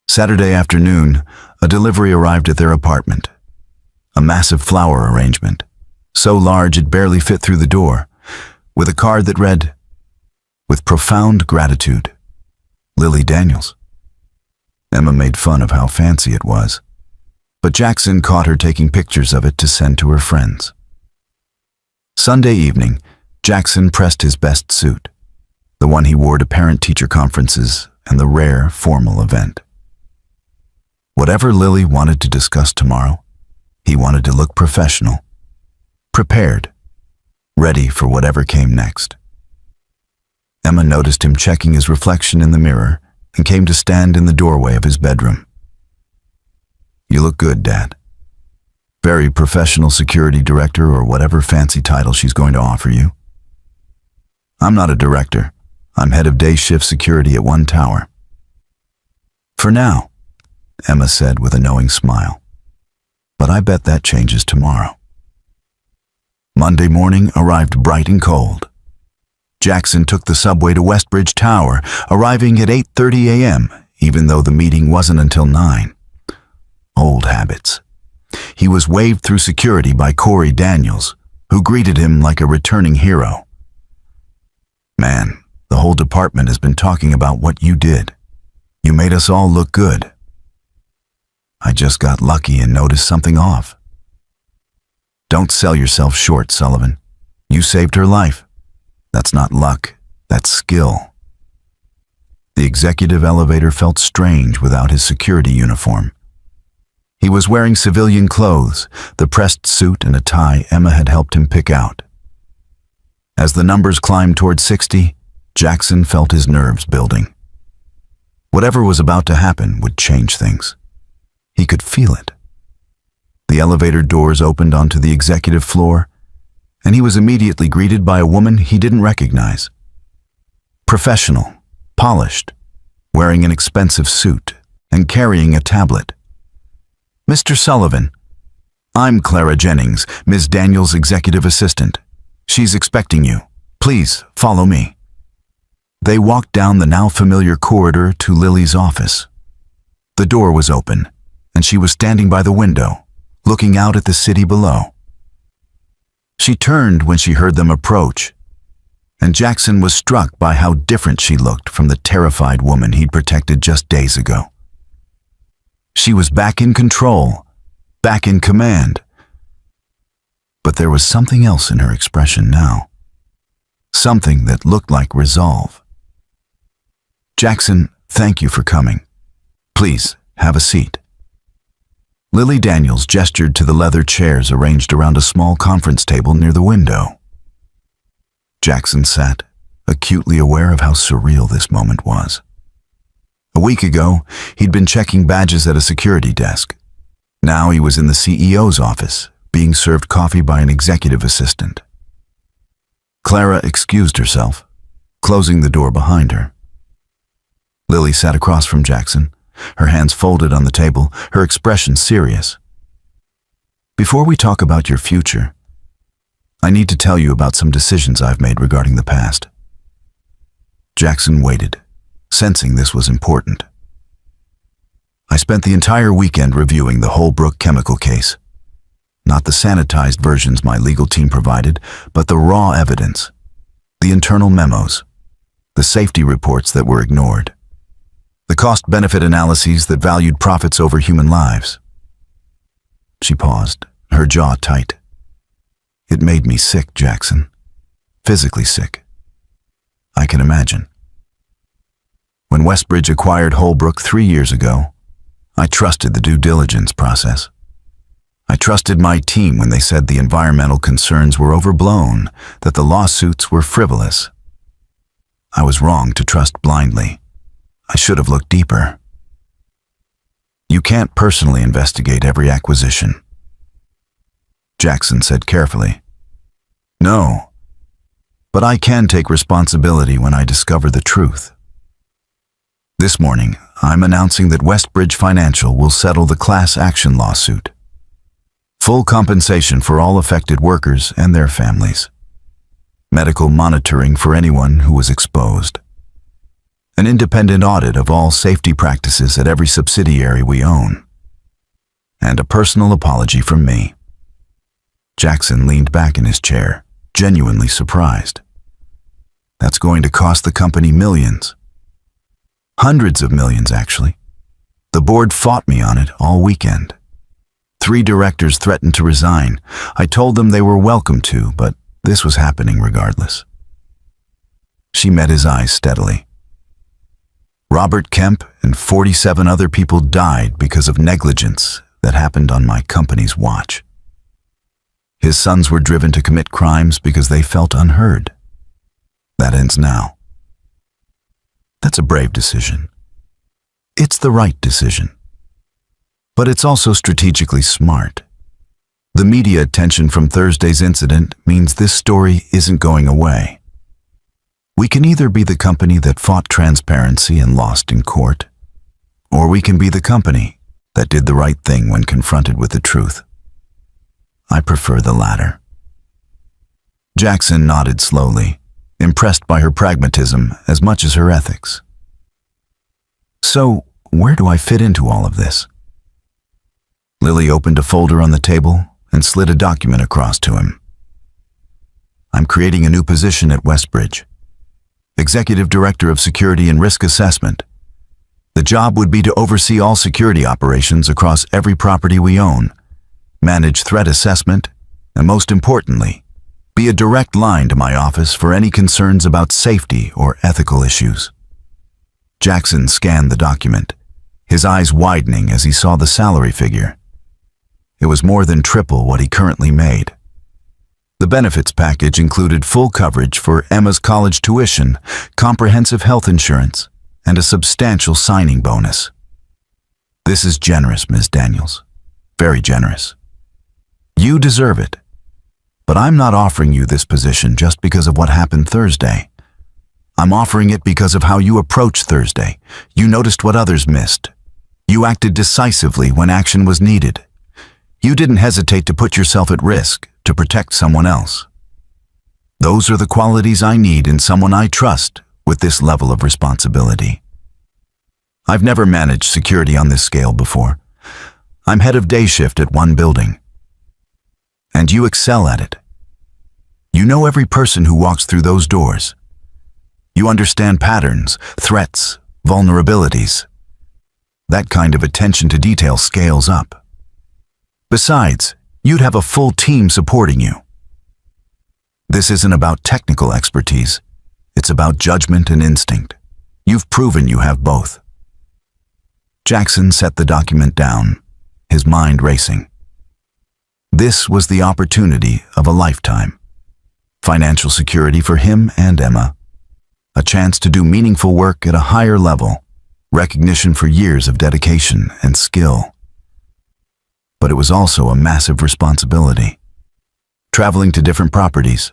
Saturday afternoon, a delivery arrived at their apartment. A massive flower arrangement, so large it barely fit through the door, with a card that read, "With profound gratitude, Lily Daniels." Emma made fun of how fancy it was, but Jackson caught her taking pictures of it to send to her friends. Sunday evening, Jackson pressed his best suit, the one he wore to parent-teacher conferences and the rare formal event. Whatever Lily wanted to discuss tomorrow, he wanted to look professional, prepared, ready for whatever came next. Emma noticed him checking his reflection in the mirror and came to stand in the doorway of his bedroom. "You look good, Dad." Very professional security director or whatever fancy title she's going to offer you. "I'm not a director. I'm head of day shift security at one tower." "For now," Emma said with a knowing smile. "But I bet that changes tomorrow." Monday morning arrived bright and cold. Jackson took the subway to Westbridge Tower, arriving at 8:30 a.m., even though the meeting wasn't until 9. Old habits. He was waved through security by Corey Daniels, who greeted him like a returning hero. "Man, the whole department has been talking about what you did. You made us all look good." "I just got lucky and noticed something off." "Don't sell yourself short, Sullivan. You saved her life. That's not luck, that's skill." The executive elevator felt strange without his security uniform. He was wearing civilian clothes, the pressed suit and a tie Emma had helped him pick out. As the numbers climbed toward 60, Jackson felt his nerves building. Whatever was about to happen would change things. He could feel it. The elevator doors opened onto the executive floor, and he was immediately greeted by a woman he didn't recognize. Professional, polished, wearing an expensive suit, and carrying a tablet. "Mr. Sullivan, I'm Clara Jennings, Ms. Daniels' executive assistant. She's expecting you. Please follow me." They walked down the now familiar corridor to Lily's office. The door was open, and she was standing by the window, looking out at the city below. She turned when she heard them approach, and Jackson was struck by how different she looked from the terrified woman he'd protected just days ago. She was back in control, back in command. But there was something else in her expression now. Something that looked like resolve. "Jackson, thank you for coming. Please, have a seat." Lily Daniels gestured to the leather chairs arranged around a small conference table near the window. Jackson sat, acutely aware of how surreal this moment was. A week ago, he'd been checking badges at a security desk. Now he was in the CEO's office, being served coffee by an executive assistant. Clara excused herself, closing the door behind her. Lily sat across from Jackson, her hands folded on the table, her expression serious. "Before we talk about your future, I need to tell you about some decisions I've made regarding the past." Jackson waited, sensing this was important. "I spent the entire weekend reviewing the Holbrook chemical case. Not the sanitized versions my legal team provided, but the raw evidence, the internal memos, the safety reports that were ignored, the cost-benefit analyses that valued profits over human lives." She paused, her jaw tight. "It made me sick, Jackson. Physically sick. I can imagine. When Westbridge acquired Holbrook 3 years ago, I trusted the due diligence process. I trusted my team when they said the environmental concerns were overblown, that the lawsuits were frivolous. I was wrong to trust blindly. I should have looked deeper. You can't personally investigate every acquisition, Jackson said carefully. No, but I can take responsibility when I discover the truth. This morning, I'm announcing that Westbridge Financial will settle the class action lawsuit. Full compensation for all affected workers and their families. Medical monitoring for anyone who was exposed. An independent audit of all safety practices at every subsidiary we own. And a personal apology from me. Jackson leaned back in his chair, genuinely surprised. That's going to cost the company millions. Hundreds of millions, actually. The board fought me on it all weekend. 3 directors threatened to resign. I told them they were welcome to, but this was happening regardless. She met his eyes steadily. Robert Kemp and 47 other people died because of negligence that happened on my company's watch. His sons were driven to commit crimes because they felt unheard. That ends now. That's a brave decision. It's the right decision. But it's also strategically smart. The media attention from Thursday's incident means this story isn't going away. We can either be the company that fought transparency and lost in court, or we can be the company that did the right thing when confronted with the truth. I prefer the latter. Jackson nodded slowly, impressed by her pragmatism as much as her ethics. So, where do I fit into all of this? Lily opened a folder on the table and slid a document across to him. I'm creating a new position at Westbridge. Executive Director of Security and Risk Assessment. The job would be to oversee all security operations across every property we own, manage threat assessment, and most importantly, be a direct line to my office for any concerns about safety or ethical issues. Jackson scanned the document, his eyes widening as he saw the salary figure. It was more than triple what he currently made. The benefits package included full coverage for Emma's college tuition, comprehensive health insurance, and a substantial signing bonus. This is generous, Ms. Daniels. Very generous. You deserve it. But I'm not offering you this position just because of what happened Thursday. I'm offering it because of how you approached Thursday. You noticed what others missed. You acted decisively when action was needed. You didn't hesitate to put yourself at risk to protect someone else. Those are the qualities I need in someone I trust with this level of responsibility. I've never managed security on this scale before. I'm head of day shift at one building. And you excel at it. You know every person who walks through those doors. You understand patterns, threats, vulnerabilities. That kind of attention to detail scales up. Besides, you'd have a full team supporting you. This isn't about technical expertise. It's about judgment and instinct. You've proven you have both. Jackson set the document down, his mind racing. This was the opportunity of a lifetime. Financial security for him and Emma. A chance to do meaningful work at a higher level. Recognition for years of dedication and skill. But it was also a massive responsibility. Traveling to different properties,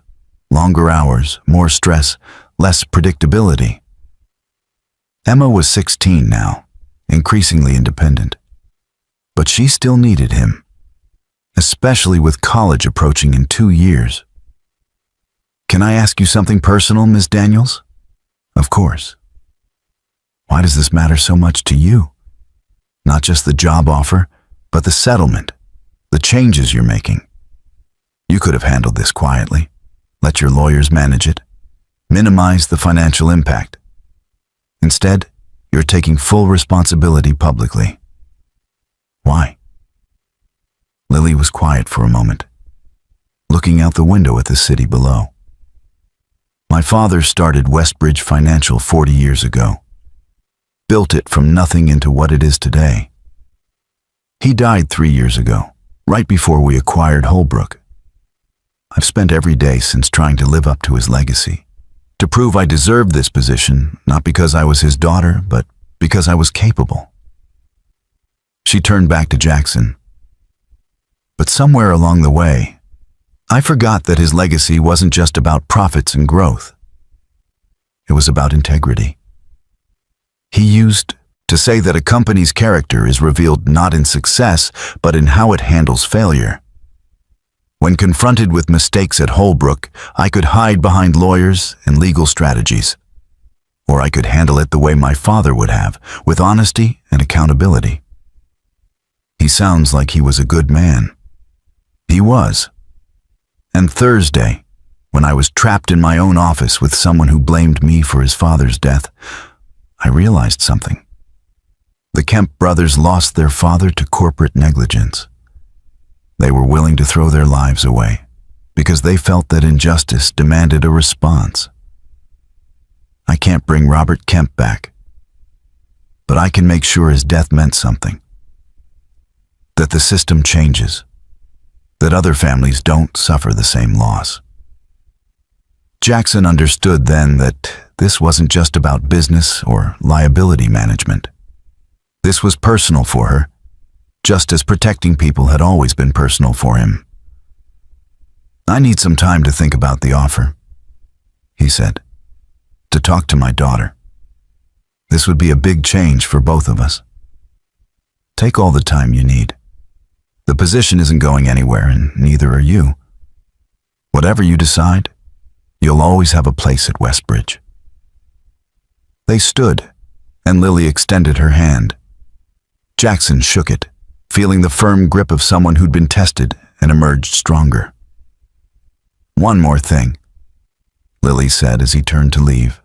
longer hours, more stress, less predictability. Emma was 16 now, increasingly independent. But she still needed him, especially with college approaching in 2 years. Can I ask you something personal, Ms. Daniels? Of course. Why does this matter so much to you? Not just the job offer, but the settlement, the changes you're making. You could have handled this quietly, let your lawyers manage it, minimize the financial impact. Instead, you're taking full responsibility publicly. Why? Lily was quiet for a moment, looking out the window at the city below. My father started Westbridge Financial 40 years ago, built it from nothing into what it is today. He died 3 years ago, right before we acquired Holbrook. I've spent every day since trying to live up to his legacy, to prove I deserved this position, not because I was his daughter, but because I was capable. She turned back to Jackson. But somewhere along the way, I forgot that his legacy wasn't just about profits and growth. It was about integrity. He used to say that a company's character is revealed not in success, but in how it handles failure. When confronted with mistakes at Holbrook, I could hide behind lawyers and legal strategies. Or I could handle it the way my father would have, with honesty and accountability. He sounds like he was a good man. He was. And Thursday, when I was trapped in my own office with someone who blamed me for his father's death, I realized something. The Kemp brothers lost their father to corporate negligence. They were willing to throw their lives away because they felt that injustice demanded a response. I can't bring Robert Kemp back, but I can make sure his death meant something. That the system changes, that other families don't suffer the same loss. Jackson understood then that this wasn't just about business or liability management. This was personal for her, just as protecting people had always been personal for him. I need some time to think about the offer, he said, to talk to my daughter. This would be a big change for both of us. Take all the time you need. The position isn't going anywhere, and neither are you. Whatever you decide, you'll always have a place at Westbridge. They stood, and Lily extended her hand. Jackson shook it, feeling the firm grip of someone who'd been tested and emerged stronger. One more thing, Lily said as he turned to leave.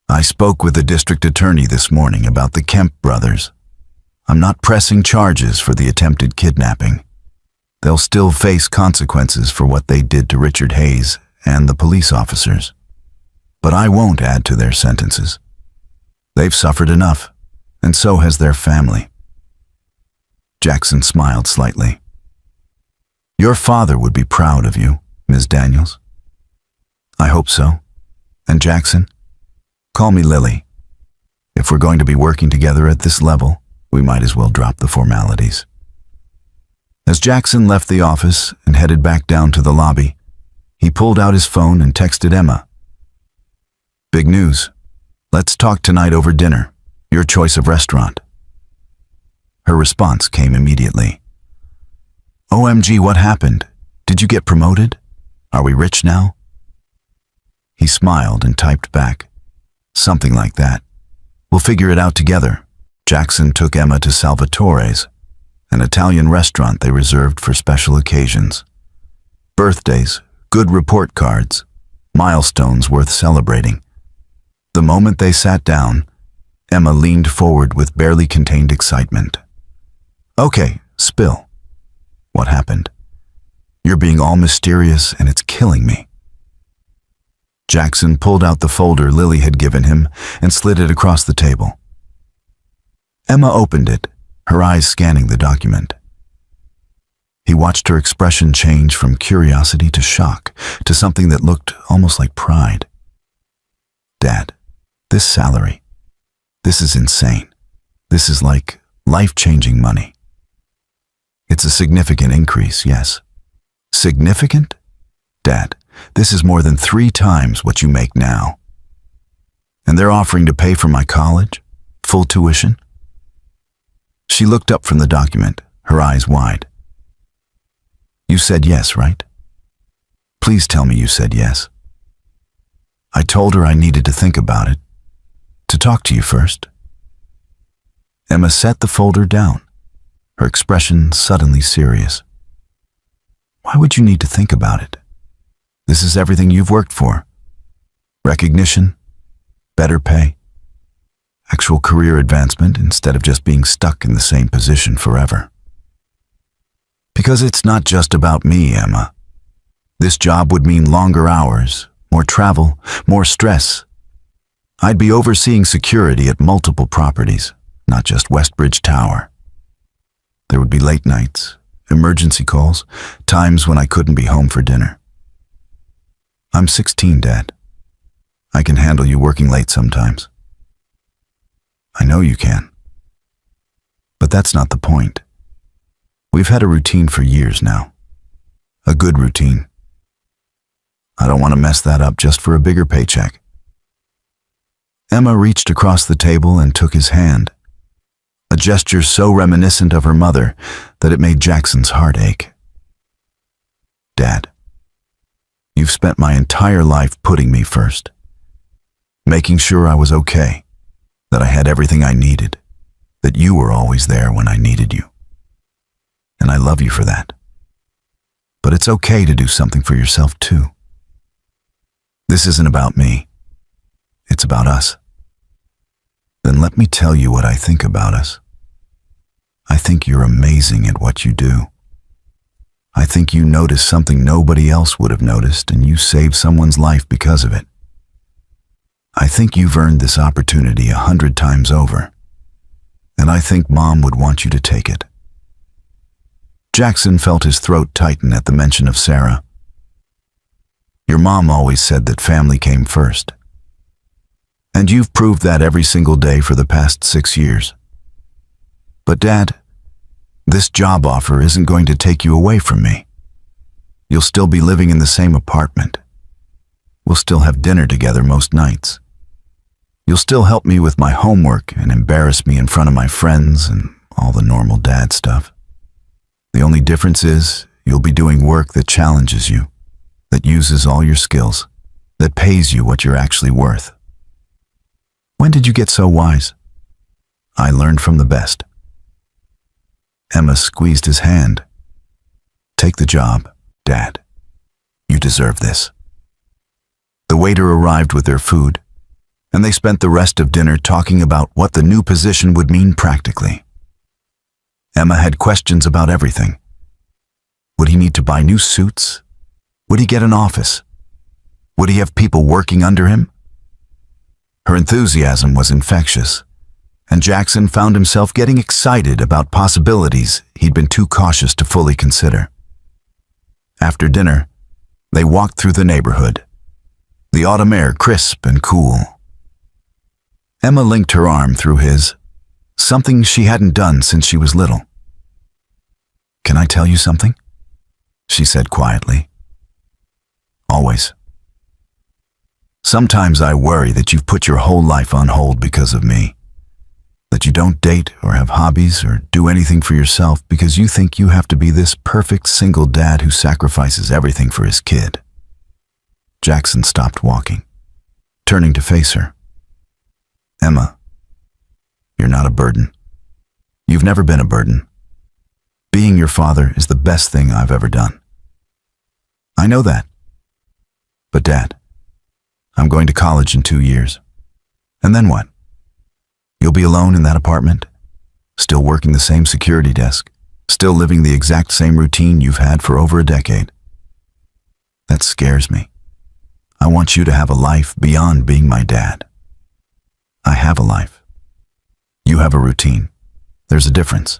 I spoke with the district attorney this morning about the Kemp brothers. I'm not pressing charges for the attempted kidnapping. They'll still face consequences for what they did to Richard Hayes and the police officers. But I won't add to their sentences. They've suffered enough, and so has their family. Jackson smiled slightly. Your father would be proud of you, Ms. Daniels. I hope so. And Jackson, call me Lily. If we're going to be working together at this level, we might as well drop the formalities. As Jackson left the office and headed back down to the lobby, he pulled out his phone and texted Emma. Big news. Let's talk tonight over dinner. Your choice of restaurant. Her response came immediately. OMG, what happened? Did you get promoted? Are we rich now? He smiled and typed back. Something like that. We'll figure it out together. Jackson took Emma to Salvatore's, an Italian restaurant they reserved for special occasions. Birthdays, good report cards, milestones worth celebrating. The moment they sat down, Emma leaned forward with barely contained excitement. Okay, spill. What happened? You're being all mysterious and it's killing me. Jackson pulled out the folder Lily had given him and slid it across the table. Emma opened it, her eyes scanning the document. He watched her expression change from curiosity to shock, to something that looked almost like pride. Dad, this salary, this is insane. This is like life-changing money. It's a significant increase, yes. Significant? Dad, this is more than 3 times what you make now. And they're offering to pay for my college? Full tuition? She looked up from the document, her eyes wide. You said yes, right? Please tell me you said yes. I told her I needed to think about it, to talk to you first. Emma set the folder down, her expression suddenly serious. Why would you need to think about it? This is everything you've worked for. Recognition, better pay, actual career advancement instead of just being stuck in the same position forever. Because it's not just about me, Emma. This job would mean longer hours, more travel, more stress. I'd be overseeing security at multiple properties, not just Westbridge Tower. There would be late nights, emergency calls, times when I couldn't be home for dinner. I'm 16, Dad. I can handle you working late sometimes. I know you can. But that's not the point. We've had a routine for years now. A good routine. I don't want to mess that up just for a bigger paycheck. Emma reached across the table and took his hand, a gesture so reminiscent of her mother that it made Jackson's heart ache. Dad, you've spent my entire life putting me first, making sure I was okay, that I had everything I needed, that you were always there when I needed you. And I love you for that. But it's okay to do something for yourself too. This isn't about me. It's about us. Then let me tell you what I think about us. I think you're amazing at what you do. I think you notice something nobody else would have noticed, and you save someone's life because of it. I think you've earned this opportunity 100 times over, and I think Mom would want you to take it. Jackson felt his throat tighten at the mention of Sarah. Your mom always said that family came first. And you've proved that every single day for the past 6 years. But Dad, this job offer isn't going to take you away from me. You'll still be living in the same apartment. We'll still have dinner together most nights. You'll still help me with my homework and embarrass me in front of my friends and all the normal dad stuff. The only difference is you'll be doing work that challenges you, that uses all your skills, that pays you what you're actually worth. When did you get so wise? I learned from the best. Emma squeezed his hand. Take the job, Dad. You deserve this. The waiter arrived with their food, and they spent the rest of dinner talking about what the new position would mean practically. Emma had questions about everything. Would he need to buy new suits? Would he get an office? Would he have people working under him? Her enthusiasm was infectious, and Jackson found himself getting excited about possibilities he'd been too cautious to fully consider. After dinner, they walked through the neighborhood, the autumn air crisp and cool. Emma linked her arm through his, something she hadn't done since she was little. Can I tell you something? She said quietly. Always. Sometimes I worry that you've put your whole life on hold because of me. That you don't date or have hobbies or do anything for yourself because you think you have to be this perfect single dad who sacrifices everything for his kid. Jackson stopped walking, turning to face her. Emma, you're not a burden. You've never been a burden. Being your father is the best thing I've ever done. I know that. But Dad, I'm going to college in 2 years. And then what? You'll be alone in that apartment, still working the same security desk, still living the exact same routine you've had for over a decade. That scares me. I want you to have a life beyond being my dad. I have a life. You have a routine. There's a difference.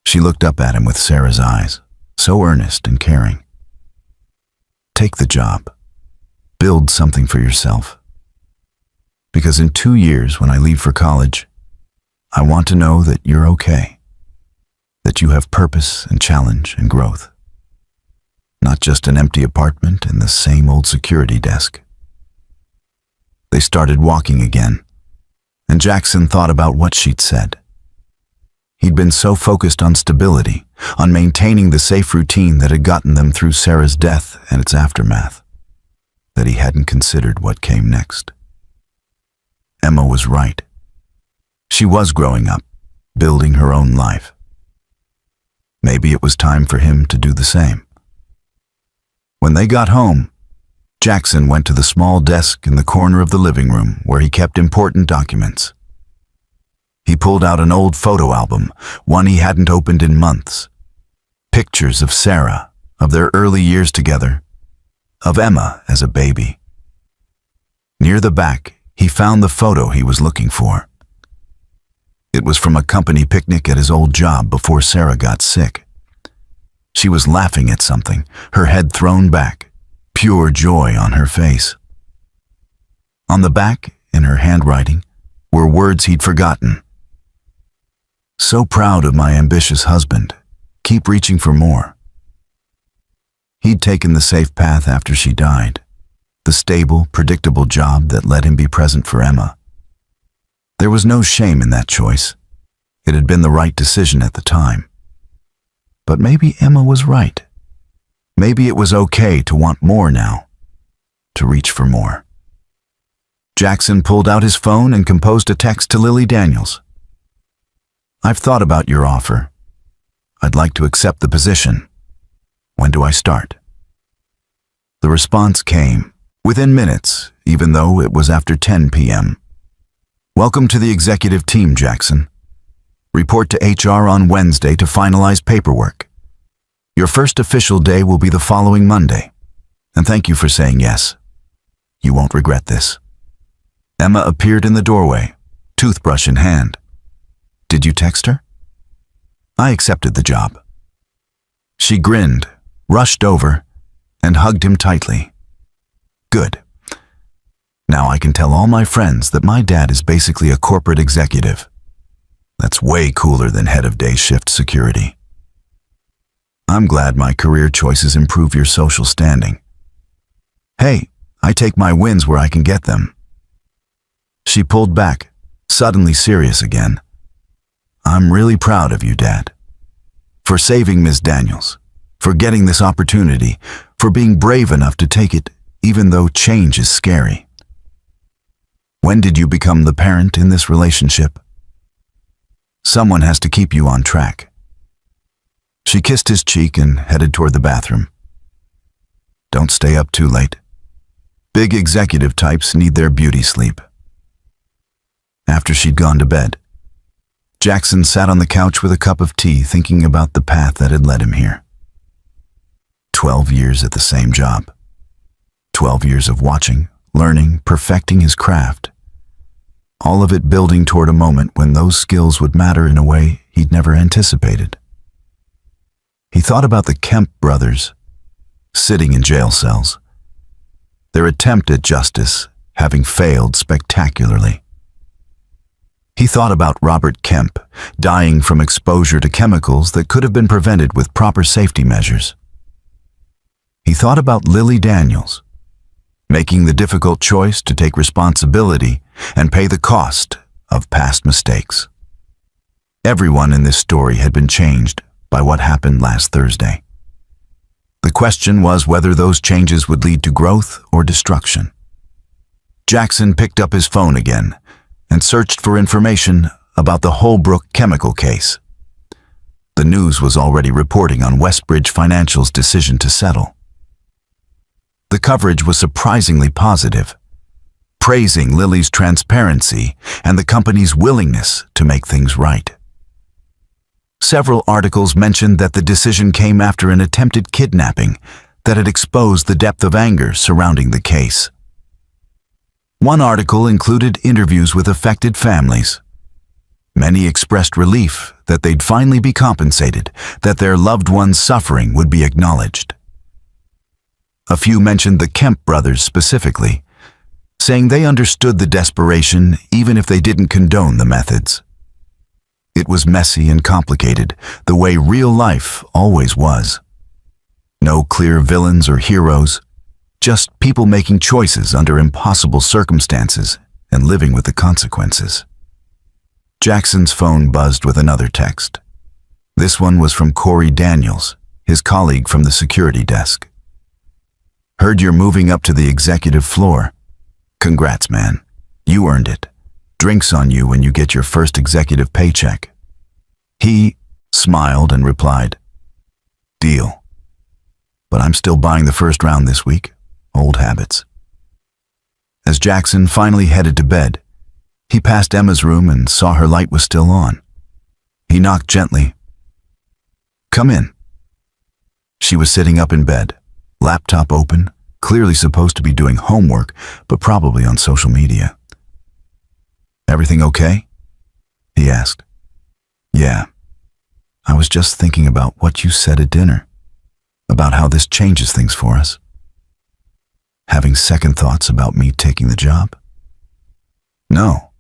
She looked up at him with Sarah's eyes, so earnest and caring. Take the job. Build something for yourself. Because in 2 years, when I leave for college, I want to know that you're okay, that you have purpose and challenge and growth. Not just an empty apartment and the same old security desk. They started walking again, and Jackson thought about what she'd said. He'd been so focused on stability, on maintaining the safe routine that had gotten them through Sarah's death and its aftermath, that he hadn't considered what came next. Emma was right. She was growing up, building her own life. Maybe it was time for him to do the same. When they got home, Jackson went to the small desk in the corner of the living room where he kept important documents. He pulled out an old photo album, one he hadn't opened in months. Pictures of Sarah, of their early years together, of Emma as a baby. Near the back, he found the photo he was looking for. It was from a company picnic at his old job before Sarah got sick. She was laughing at something, her head thrown back, pure joy on her face. On the back, in her handwriting, were words he'd forgotten. "So proud of my ambitious husband. Keep reaching for more." He'd taken the safe path after she died, the stable, predictable job that let him be present for Emma. There was no shame in that choice. It had been the right decision at the time. But maybe Emma was right. Maybe it was okay to want more now, to reach for more. Jackson pulled out his phone and composed a text to Lily Daniels. "I've thought about your offer. I'd like to accept the position. When do I start?" The response came within minutes, even though it was after 10 p.m. "Welcome to the executive team, Jackson. Report to HR on Wednesday to finalize paperwork. Your first official day will be the following Monday. And thank you for saying yes. You won't regret this." Emma appeared in the doorway, toothbrush in hand. "Did you text her?" "I accepted the job." She grinned, rushed over, and hugged him tightly. "Good. Now I can tell all my friends that my dad is basically a corporate executive. That's way cooler than head of day shift security. I'm glad my career choices improve your social standing. Hey, I take my wins where I can get them." She pulled back, suddenly serious again. "I'm really proud of you, Dad. For saving Ms. Daniels, for getting this opportunity, for being brave enough to take it, even though change is scary. When did you become the parent in this relationship? Someone has to keep you on track." She kissed his cheek and headed toward the bathroom. "Don't stay up too late. Big executive types need their beauty sleep." After she'd gone to bed, Jackson sat on the couch with a cup of tea, thinking about the path that had led him here. 12 years at the same job. 12 years of watching, learning, perfecting his craft. All of it building toward a moment when those skills would matter in a way he'd never anticipated. He thought about the Kemp brothers, sitting in jail cells. Their attempt at justice having failed spectacularly. He thought about Robert Kemp, dying from exposure to chemicals that could have been prevented with proper safety measures. He thought about Lily Daniels, making the difficult choice to take responsibility and pay the cost of past mistakes. Everyone in this story had been changed by what happened last Thursday. The question was whether those changes would lead to growth or destruction. Jackson picked up his phone again and searched for information about the Holbrook chemical case. The news was already reporting on Westbridge Financial's decision to settle. The coverage was surprisingly positive, praising Lily's transparency and the company's willingness to make things right. Several articles mentioned that the decision came after an attempted kidnapping that had exposed the depth of anger surrounding the case. One article included interviews with affected families. Many expressed relief that they'd finally be compensated, that their loved ones' suffering would be acknowledged. A few mentioned the Kemp brothers specifically, saying they understood the desperation even if they didn't condone the methods. It was messy and complicated, the way real life always was. No clear villains or heroes, just people making choices under impossible circumstances and living with the consequences. Jackson's phone buzzed with another text. This one was from Corey Daniels, his colleague from the security desk. "Heard you're moving up to the executive floor. Congrats, man. You earned it. Drinks on you when you get your first executive paycheck." He smiled and replied, "Deal. But I'm still buying the first round this week. Old habits." As Jackson finally headed to bed, he passed Emma's room and saw her light was still on. He knocked gently. "Come in." She was sitting up in bed, laptop open, clearly supposed to be doing homework, but probably on social media. "Everything okay?" he asked. "Yeah. I was just thinking about what you said at dinner." about how this changes things for us? Having second thoughts about me taking the job? No,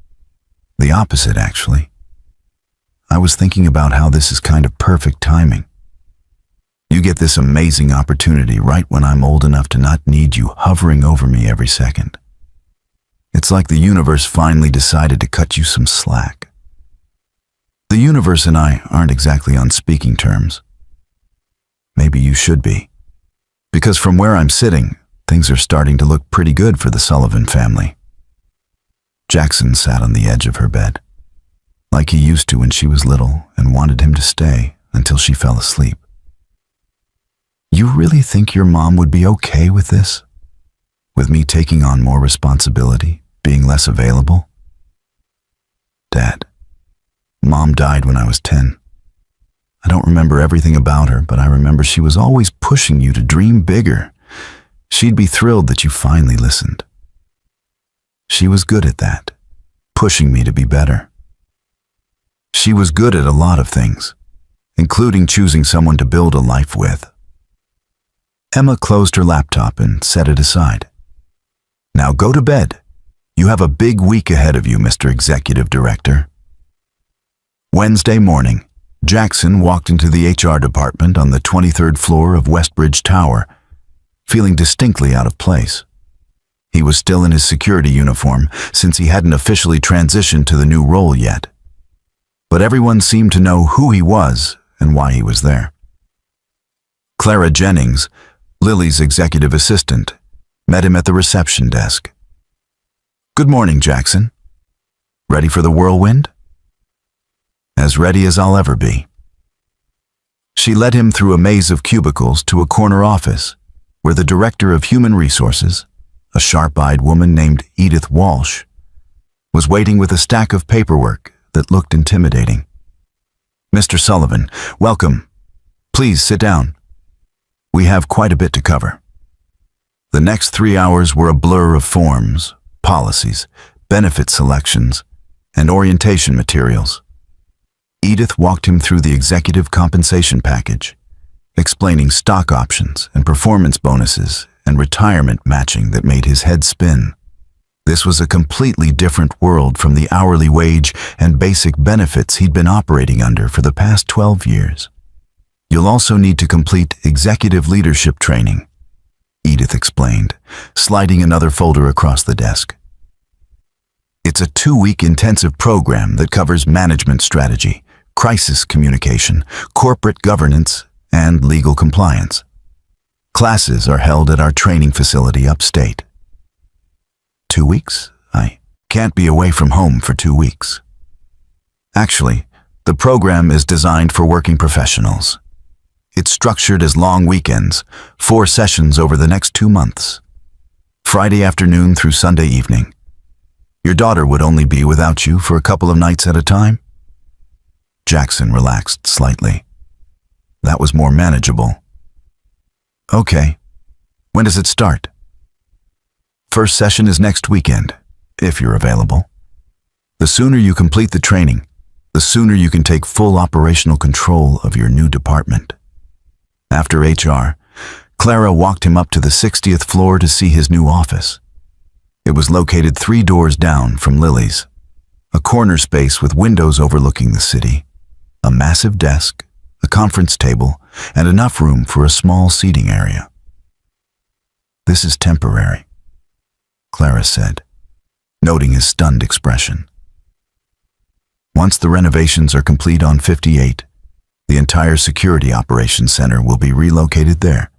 the opposite actually. I was thinking about how this is kind of perfect timing. You get this amazing opportunity right when I'm old enough to not need you hovering over me every second. It's like the universe finally decided to cut you some slack. The universe and I aren't exactly on speaking terms. Maybe you should be. Because from where I'm sitting, things are starting to look pretty good for the Sullivan family. Jackson sat on the edge of her bed, like he used to when she was little, and wanted him to stay until she fell asleep. You really think your mom would be okay with this? With me taking on more responsibility, being less available? Dad, Mom died when I was 10. I don't remember everything about her, but I remember she was always pushing you to dream bigger. She'd be thrilled that you finally listened. She was good at that, pushing me to be better. She was good at a lot of things, including choosing someone to build a life with. Emma closed her laptop and set it aside. Now go to bed. You have a big week ahead of you, Mr. Executive Director. Wednesday morning, Jackson walked into the HR department on the 23rd floor of Westbridge Tower, feeling distinctly out of place. He was still in his security uniform since he hadn't officially transitioned to the new role yet. But everyone seemed to know who he was and why he was there. Clara Jennings, Lily's executive assistant, met him at the reception desk. Good morning, Jackson. Ready for the whirlwind? As ready as I'll ever be. She led him through a maze of cubicles to a corner office where the director of human resources, a sharp-eyed woman named Edith Walsh, was waiting with a stack of paperwork that looked intimidating. Mr. Sullivan, welcome. Please sit down. We have quite a bit to cover. The next 3 hours were a blur of forms, policies, benefit selections, and orientation materials. Edith walked him through the executive compensation package, explaining stock options and performance bonuses and retirement matching that made his head spin. This was a completely different world from the hourly wage and basic benefits he'd been operating under for the past 12 years. You'll also need to complete executive leadership training, Edith explained, sliding another folder across the desk. It's a 2-week intensive program that covers management strategy, crisis communication, corporate governance, and legal compliance. Classes are held at our training facility upstate. 2 weeks? I can't be away from home for 2 weeks. Actually, the program is designed for working professionals. It's structured as long weekends, 4 sessions over the next 2 months. Friday afternoon through Sunday evening. Your daughter would only be without you for a couple of nights at a time? Jackson relaxed slightly. That was more manageable. Okay. When does it start? First session is next weekend, if you're available. The sooner you complete the training, the sooner you can take full operational control of your new department. After HR, Clara walked him up to the 60th floor to see his new office. It was located 3 doors down from Lily's, a corner space with windows overlooking the city, a massive desk, a conference table, and enough room for a small seating area. This is temporary, Clara said, noting his stunned expression. Once the renovations are complete on 58, the entire security operations center will be relocated there.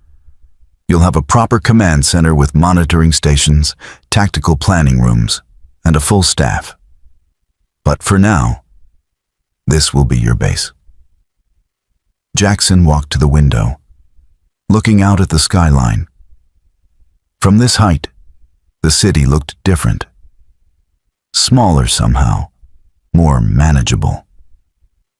You'll have a proper command center with monitoring stations, tactical planning rooms, and a full staff. But for now, this will be your base. Jackson walked to the window, looking out at the skyline. From this height, the city looked different. Smaller somehow, more manageable.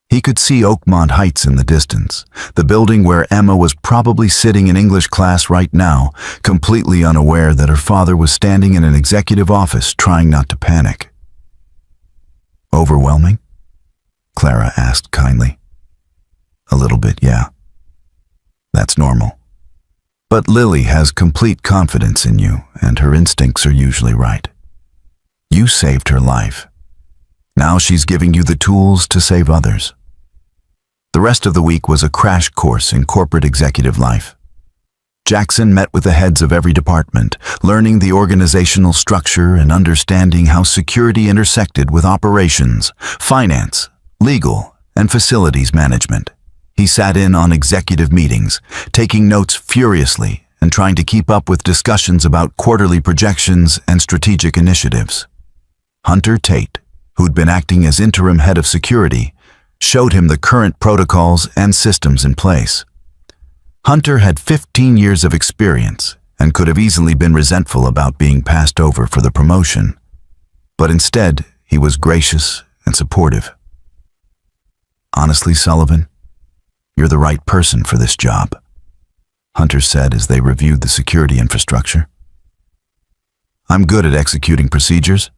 He could see Oakmont Heights in the distance, the building where Emma was probably sitting in English class right now, completely unaware that her father was standing in an executive office trying not to panic. Overwhelming? Clara asked kindly. A little bit, yeah. That's normal, But Lily has complete confidence in you, and her instincts are usually right. You saved her life. Now she's giving you the tools to save others. The rest of the week was a crash course in corporate executive life. Jackson met with the heads of every department, learning the organizational structure and understanding how security intersected with operations, finance, legal, and facilities management. He sat in on executive meetings, taking notes furiously and trying to keep up with discussions about quarterly projections and strategic initiatives. Hunter Tate, who'd been acting as interim head of security, showed him the current protocols and systems in place. Hunter had 15 years of experience and could have easily been resentful about being passed over for the promotion, but instead he was gracious and supportive. "Honestly, Sullivan, you're the right person for this job," Hunter said as they reviewed the security infrastructure. "I'm good at executing procedures,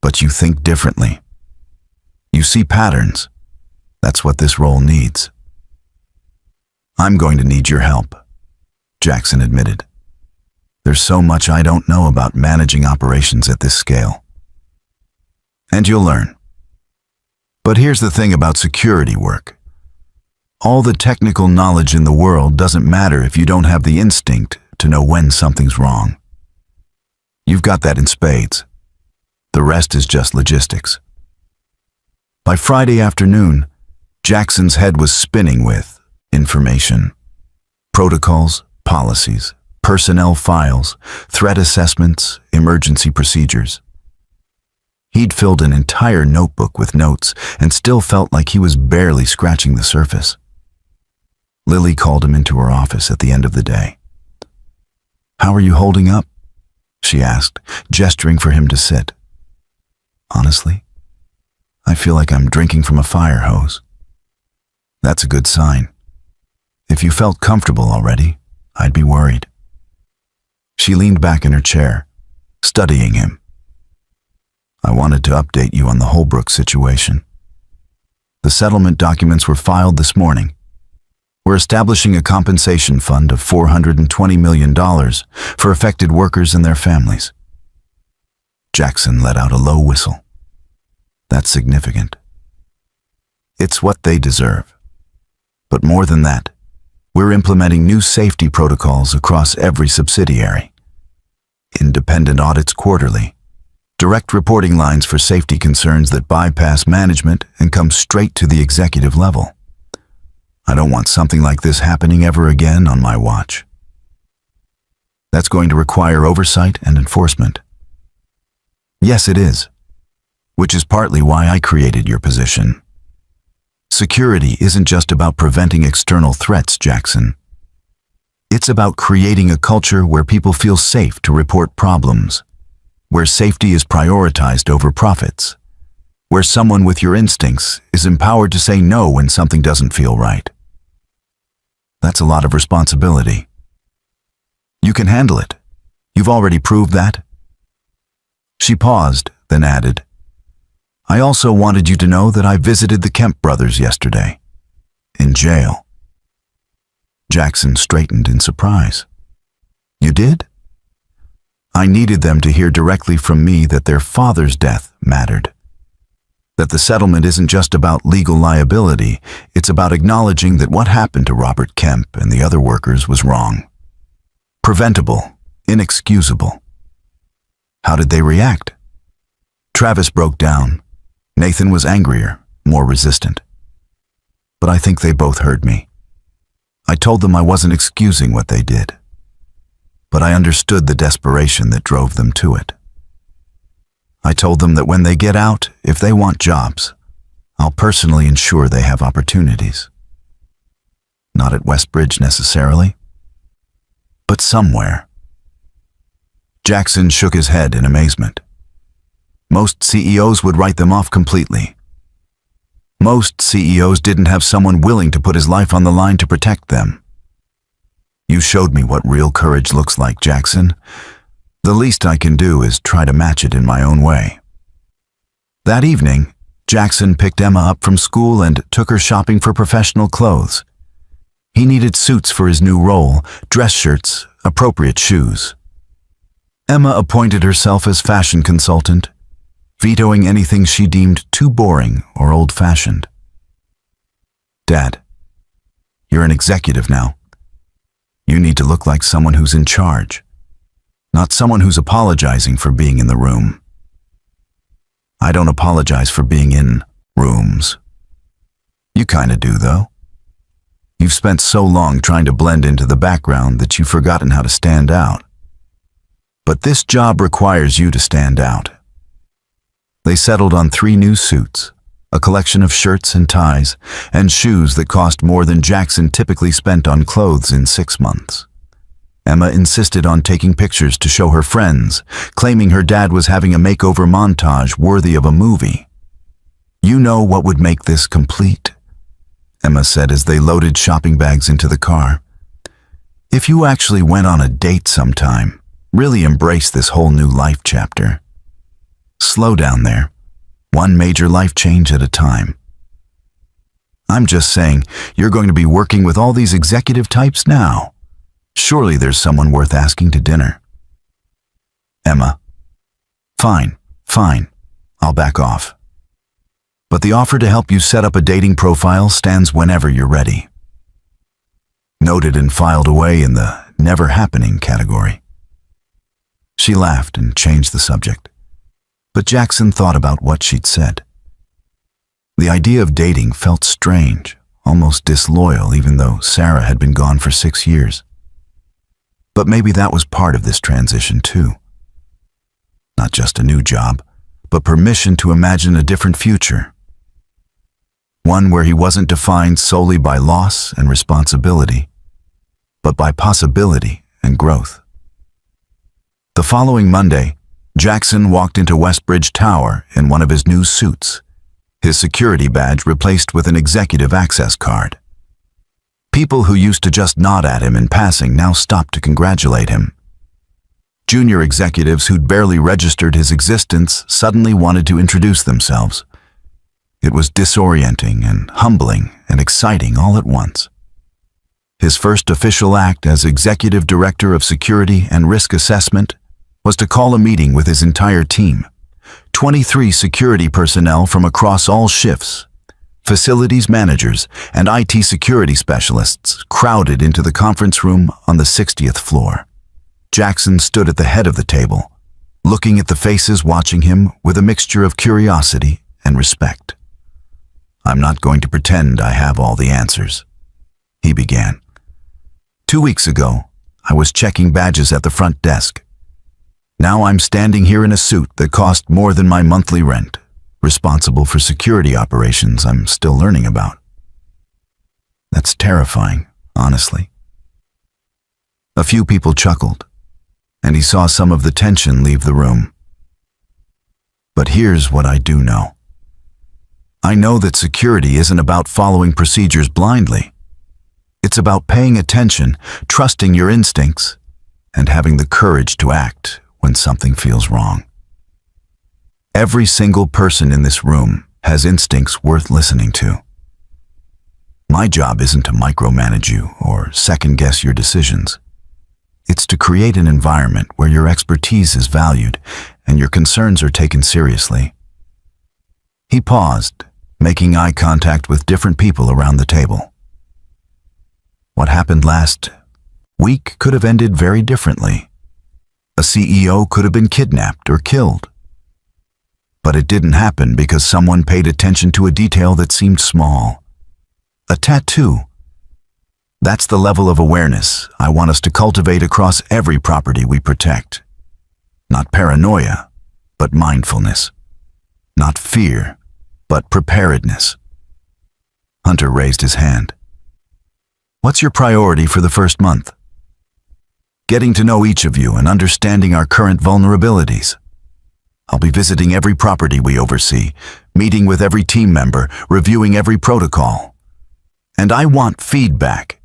but you think differently. You see patterns. That's what this role needs." "I'm going to need your help," Jackson admitted. "There's so much I don't know about managing operations at this scale." "And you'll learn. But here's the thing about security work. All the technical knowledge in the world doesn't matter if you don't have the instinct to know when something's wrong. You've got that in spades. The rest is just logistics." By Friday afternoon, Jackson's head was spinning with information, protocols, policies, personnel files, threat assessments, emergency procedures. He'd filled an entire notebook with notes and still felt like he was barely scratching the surface. Lily called him into her office at the end of the day. "How are you holding up?" she asked, gesturing for him to sit. "Honestly, I feel like I'm drinking from a fire hose." "That's a good sign. If you felt comfortable already, I'd be worried." She leaned back in her chair, studying him. "I wanted to update you on the Holbrook situation. The settlement documents were filed this morning. We're establishing a compensation fund of $420 million for affected workers and their families." Jackson let out a low whistle. "That's significant. It's what they deserve. But more than that, we're implementing new safety protocols across every subsidiary. Independent audits quarterly, direct reporting lines for safety concerns that bypass management and come straight to the executive level. I don't want something like this happening ever again on my watch. That's going to require oversight and enforcement." "Yes, it is, which is partly why I created your position. Security isn't just about preventing external threats, Jackson. It's about creating a culture where people feel safe to report problems, where safety is prioritized over profits, where someone with your instincts is empowered to say no when something doesn't feel right. That's a lot of responsibility. You can handle it. You've already proved that." She paused, then added, "I also wanted you to know that I visited the Kemp brothers yesterday, in jail." Jackson straightened in surprise. "You did?" "I needed them to hear directly from me that their father's death mattered. That the settlement isn't just about legal liability, it's about acknowledging that what happened to Robert Kemp and the other workers was wrong. Preventable, inexcusable." "How did they react?" "Travis broke down. Nathan was angrier, more resistant. But I think they both heard me. I told them I wasn't excusing what they did, but I understood the desperation that drove them to it. I told them that when they get out, if they want jobs, I'll personally ensure they have opportunities. Not at Westbridge necessarily, but somewhere." Jackson shook his head in amazement. Most CEOs would write them off completely. Most CEOs didn't have someone willing to put his life on the line to protect them. You showed me what real courage looks like, Jackson. The least I can do is try to match it in my own way. That evening, Jackson picked Emma up from school and took her shopping for professional clothes. He needed suits for his new role, dress shirts, appropriate shoes. Emma appointed herself as fashion consultant, vetoing anything she deemed too boring or old-fashioned. "Dad, you're an executive now. You need to look like someone who's in charge, not someone who's apologizing for being in the room." "I don't apologize for being in rooms." "You kinda do, though. You've spent so long trying to blend into the background that you've forgotten how to stand out. But this job requires you to stand out." They settled on 3 new suits, a collection of shirts and ties, and shoes that cost more than Jackson typically spent on clothes in 6 months. Emma insisted on taking pictures to show her friends, claiming her dad was having a makeover montage worthy of a movie. "You know what would make this complete?" Emma said as they loaded shopping bags into the car. "If you actually went on a date sometime, really embrace this whole new life chapter. Slow down there, one major life change at a time." "I'm just saying, you're going to be working with all these executive types now. Surely there's someone worth asking to dinner." "Emma, fine, I'll back off. But the offer to help you set up a dating profile stands whenever you're ready." Noted and filed away in the never happening category. She laughed and changed the subject, but Jackson thought about what she'd said. The idea of dating felt strange, almost disloyal, even though Sarah had been gone for 6 years. But maybe that was part of this transition too. Not just a new job, but permission to imagine a different future. One where he wasn't defined solely by loss and responsibility, but by possibility and growth. The following Monday, Jackson walked into Westbridge Tower in one of his new suits, his security badge replaced with an executive access card. People who used to just nod at him in passing now stopped to congratulate him. Junior executives who'd barely registered his existence suddenly wanted to introduce themselves. It was disorienting and humbling and exciting all at once. His first official act as Executive Director of Security and Risk Assessment was to call a meeting with his entire team, 23 security personnel from across all shifts. Facilities managers and IT security specialists crowded into the conference room on the 60th floor. Jackson stood at the head of the table, looking at the faces watching him with a mixture of curiosity and respect. "I'm not going to pretend I have all the answers," he began. 2 weeks ago, I was checking badges at the front desk. Now I'm standing here in a suit that cost more than my monthly rent, responsible for security operations I'm still learning about. That's terrifying, honestly." A few people chuckled, and he saw some of the tension leave the room. "But here's what I do know. I know that security isn't about following procedures blindly. It's about paying attention, trusting your instincts, and having the courage to act when something feels wrong. Every single person in this room has instincts worth listening to. My job isn't to micromanage you or second-guess your decisions. It's to create an environment where your expertise is valued and your concerns are taken seriously." He paused, making eye contact with different people around the table. What happened last week could have ended very differently. A CEO could have been kidnapped or killed. But it didn't happen because someone paid attention to a detail that seemed small. A tattoo. That's the level of awareness I want us to cultivate across every property we protect. Not paranoia, but mindfulness. Not fear, but preparedness. Hunter raised his hand. "What's your priority for the first month?" "Getting to know each of you and understanding our current vulnerabilities. I'll be visiting every property we oversee, meeting with every team member, reviewing every protocol. And I want feedback.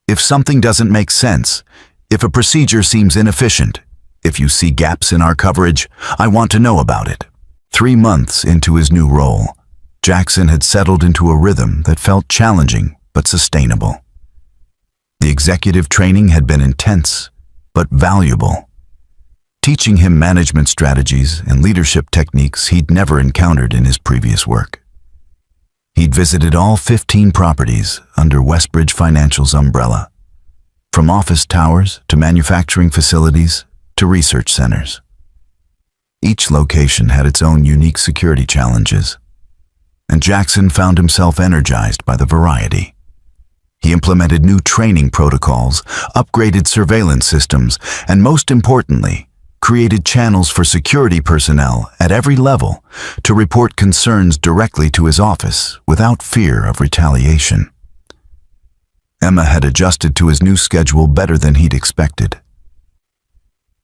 If something doesn't make sense, if a procedure seems inefficient, if you see gaps in our coverage, I want to know about it." 3 months into his new role, Jackson had settled into a rhythm that felt challenging but sustainable. The executive training had been intense, but valuable, teaching him management strategies and leadership techniques he'd never encountered in his previous work. He'd visited all 15 properties under Westbridge Financial's umbrella, from office towers to manufacturing facilities to research centers. Each location had its own unique security challenges, and Jackson found himself energized by the variety. He implemented new training protocols, upgraded surveillance systems, and most importantly, created channels for security personnel at every level to report concerns directly to his office without fear of retaliation. Emma had adjusted to his new schedule better than he'd expected.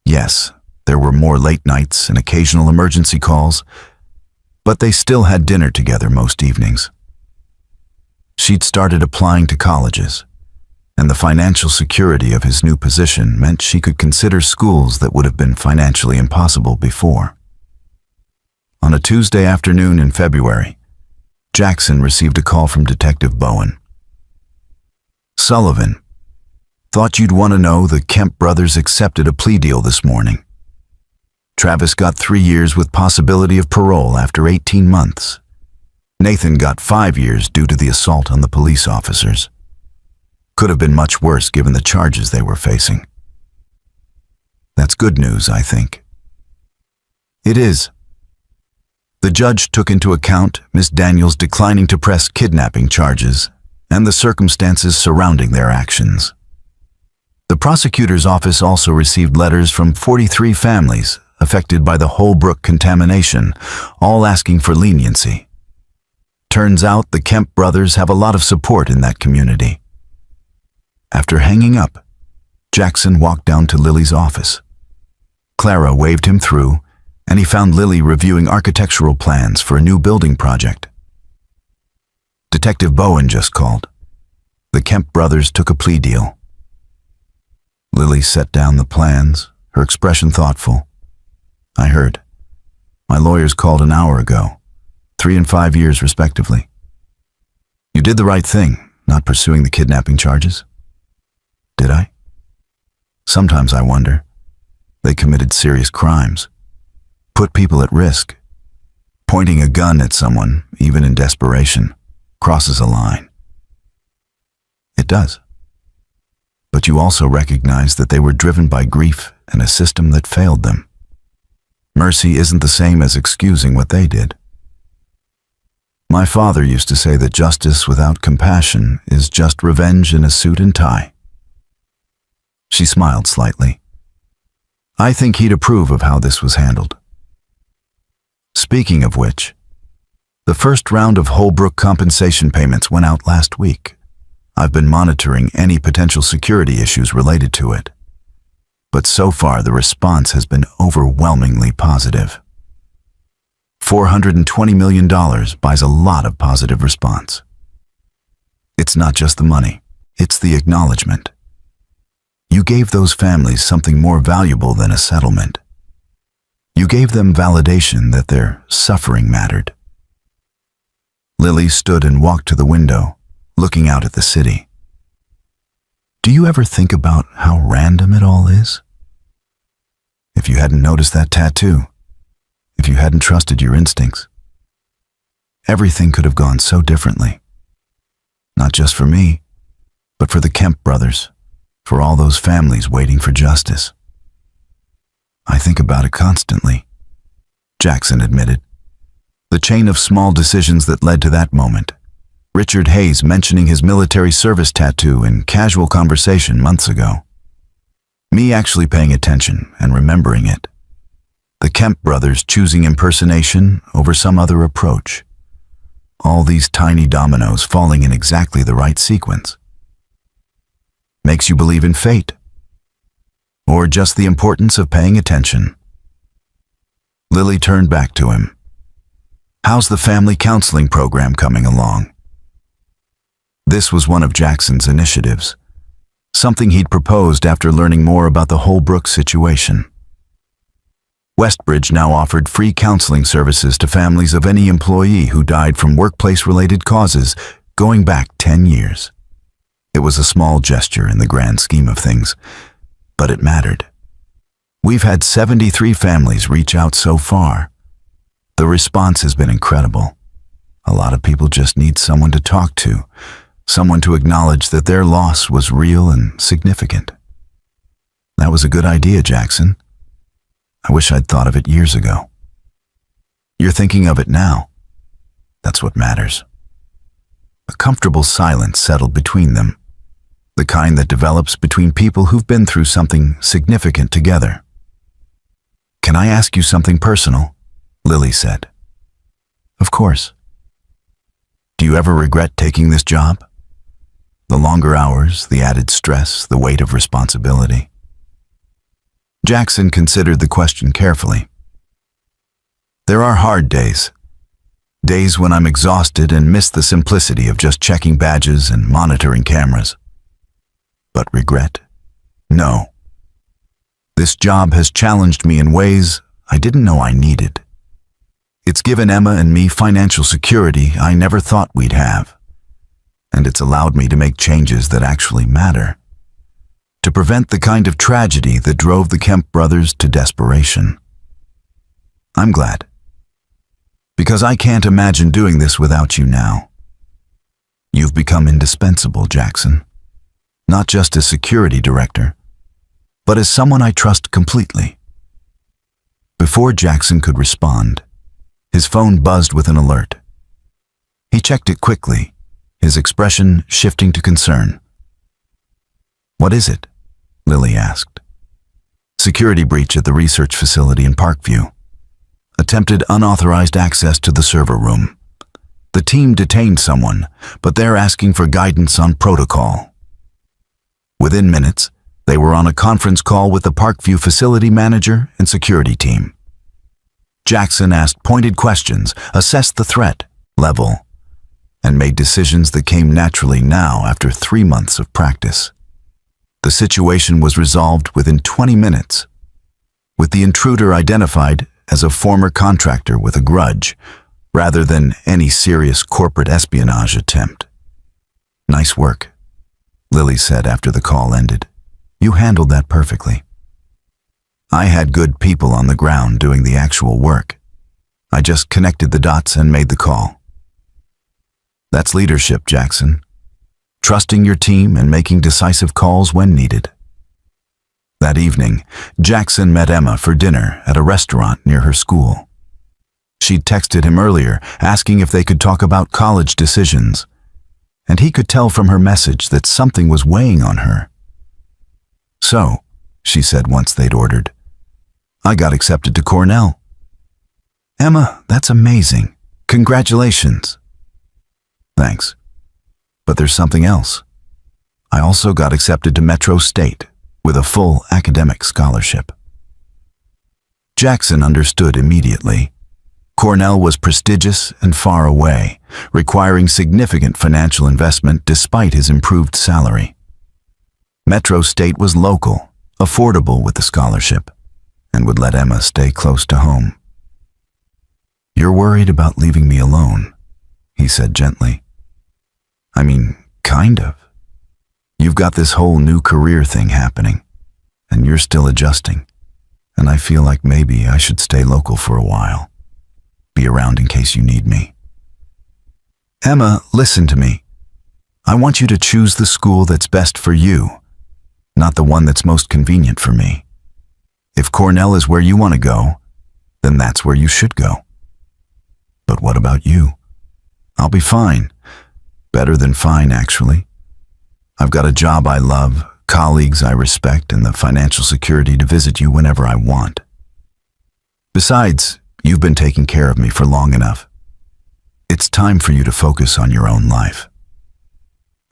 Yes, there were more late nights and occasional emergency calls, but they still had dinner together most evenings. She'd started applying to colleges, and the financial security of his new position meant she could consider schools that would have been financially impossible before. On a Tuesday afternoon in February, Jackson received a call from Detective Bowen. "Sullivan, thought you'd want to know the Kemp brothers accepted a plea deal this morning. Travis got 3 years with possibility of parole after 18 months. Nathan got 5 years due to the assault on the police officers. Could have been much worse given the charges they were facing." That's good news, I think. It is. The judge took into account Miss Daniels declining to press kidnapping charges and the circumstances surrounding their actions. The prosecutor's office also received letters from 43 families affected by the Holbrook contamination, all asking for leniency. Turns out the Kemp brothers have a lot of support in that community. After hanging up, Jackson walked down to Lily's office. Clara waved him through, and he found Lily reviewing architectural plans for a new building project. Detective Bowen just called. The Kemp brothers took a plea deal. Lily set down the plans, her expression thoughtful. "I heard. My lawyers called an hour ago, 3 and 5 years respectively. You did the right thing, not pursuing the kidnapping charges." "Did I? Sometimes I wonder. They committed serious crimes, put people at risk. Pointing a gun at someone, even in desperation, crosses a line." "It does. But you also recognize that they were driven by grief and a system that failed them. Mercy isn't the same as excusing what they did. My father used to say that justice without compassion is just revenge in a suit and tie." She smiled slightly. "I think he'd approve of how this was handled. Speaking of which, the first round of Holbrook compensation payments went out last week. I've been monitoring any potential security issues related to it, but so far the response has been overwhelmingly positive. $420 million buys a lot of positive response. It's not just the money, it's the acknowledgement. You gave those families something more valuable than a settlement. You gave them validation that their suffering mattered." Lily stood and walked to the window, looking out at the city. "Do you ever think about how random it all is? If you hadn't noticed that tattoo, if you hadn't trusted your instincts, everything could have gone so differently. Not just for me, but for the Kemp brothers, for all those families waiting for justice." "I think about it constantly," Jackson admitted. The chain of small decisions that led to that moment. Richard Hayes mentioning his military service tattoo in casual conversation months ago. Me actually paying attention and remembering it. The Kemp brothers choosing impersonation over some other approach. All these tiny dominoes falling in exactly the right sequence. Makes you believe in fate, or just the importance of paying attention. Lily turned back to him. "How's the family counseling program coming along?" This was one of Jackson's initiatives, something he'd proposed after learning more about the Holbrook situation. Westbridge now offered free counseling services to families of any employee who died from workplace-related causes going back 10 years. It was a small gesture in the grand scheme of things, but it mattered. We've had 73 families reach out so far. The response has been incredible. A lot of people just need someone to talk to, someone to acknowledge that their loss was real and significant. That was a good idea, Jackson. I wish I'd thought of it years ago. You're thinking of it now. That's what matters. A comfortable silence settled between them, the kind that develops between people who've been through something significant together. "Can I ask you something personal?" Lily said. "Of course." "Do you ever regret taking this job? The longer hours, the added stress, the weight of responsibility." Jackson considered the question carefully. "There are hard days. Days when I'm exhausted and miss the simplicity of just checking badges and monitoring cameras. But regret? No. This job has challenged me in ways I didn't know I needed. It's given Emma and me financial security I never thought we'd have. And it's allowed me to make changes that actually matter. To prevent the kind of tragedy that drove the Kemp brothers to desperation. I'm glad. Because I can't imagine doing this without you now. You've become indispensable, Jackson. Not just as security director, but as someone I trust completely." Before Jackson could respond, his phone buzzed with an alert. He checked it quickly, his expression shifting to concern. "What is it?" Lily asked. "Security breach at the research facility in Parkview. Attempted unauthorized access to the server room. The team detained someone, but they're asking for guidance on protocol." Within minutes, they were on a conference call with the Parkview facility manager and security team. Jackson asked pointed questions, assessed the threat level, and made decisions that came naturally now after 3 months of practice. The situation was resolved within 20 minutes, with the intruder identified as a former contractor with a grudge, rather than any serious corporate espionage attempt. "Nice work," Lily said after the call ended. "You handled that perfectly." "I had good people on the ground doing the actual work. I just connected the dots and made the call." That's leadership, Jackson. Trusting your team and making decisive calls when needed. That evening, Jackson met Emma for dinner at a restaurant near her school. She'd texted him earlier, asking if they could talk about college decisions, and he could tell from her message that something was weighing on her. "So," she said once they'd ordered, "I got accepted to Cornell." "Emma, that's amazing. Congratulations." "Thanks. But there's something else. I also got accepted to Metro State with a full academic scholarship." Jackson understood immediately. Cornell was prestigious and far away, requiring significant financial investment despite his improved salary. Metro State was local, affordable with the scholarship, and would let Emma stay close to home. "You're worried about leaving me alone," he said gently. "I mean, kind of. You've got this whole new career thing happening, and you're still adjusting, and I feel like maybe I should stay local for a while. Be around in case you need me." "Emma, listen to me. I want you to choose the school that's best for you, not the one that's most convenient for me. If Cornell is where you want to go, then that's where you should go. But what about you? I'll be fine. Better than fine, actually. I've got a job I love, colleagues I respect, and the financial security to visit you whenever I want. Besides, you've been taking care of me for long enough. It's time for you to focus on your own life.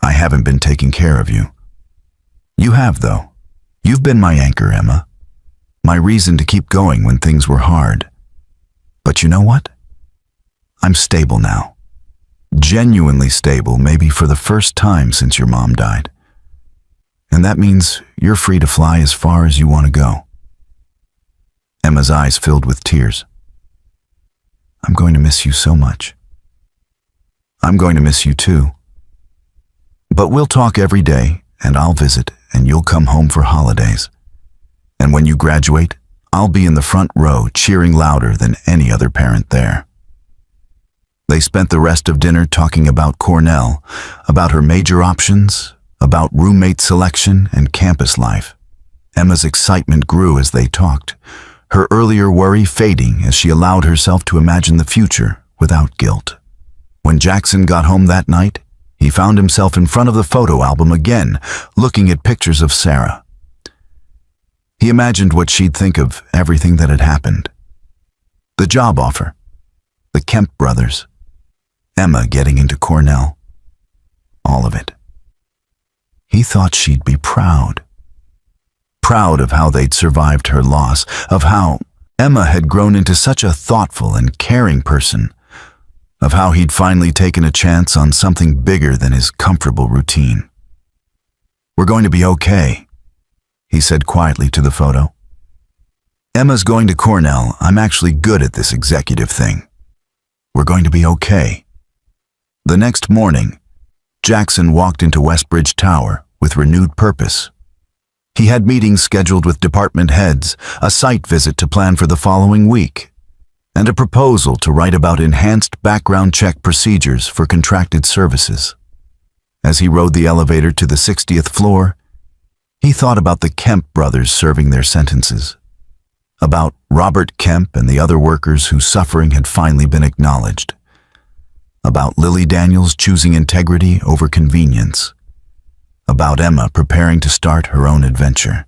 I haven't been taking care of you. You have, though. You've been my anchor, Emma. My reason to keep going when things were hard. But you know what? I'm stable now. Genuinely stable, maybe for the first time since your mom died. And that means you're free to fly as far as you want to go." Emma's eyes filled with tears. "I'm going to miss you so much." "I'm going to miss you too." But we'll talk every day, and I'll visit, and you'll come home for holidays. And when you graduate, I'll be in the front row cheering louder than any other parent there." They spent the rest of dinner talking about Cornell, about her major options, about roommate selection and campus life. Emma's excitement grew as they talked, her earlier worry fading as she allowed herself to imagine the future without guilt. When Jackson got home that night, he found himself in front of the photo album again, looking at pictures of Sarah. He imagined what she'd think of everything that had happened. The job offer, the Kemp brothers, Emma getting into Cornell, all of it. He thought she'd be proud. Proud of how they'd survived her loss, of how Emma had grown into such a thoughtful and caring person, of how he'd finally taken a chance on something bigger than his comfortable routine. "We're going to be okay," he said quietly to the photo. "Emma's going to Cornell. I'm actually good at this executive thing. We're going to be okay." The next morning, Jackson walked into Westbridge Tower with renewed purpose. He had meetings scheduled with department heads, a site visit to plan for the following week, and a proposal to write about enhanced background check procedures for contracted services. As he rode the elevator to the 60th floor, he thought about the Kemp brothers serving their sentences, about Robert Kemp and the other workers whose suffering had finally been acknowledged, about Lily Daniels choosing integrity over convenience, about Emma preparing to start her own adventure.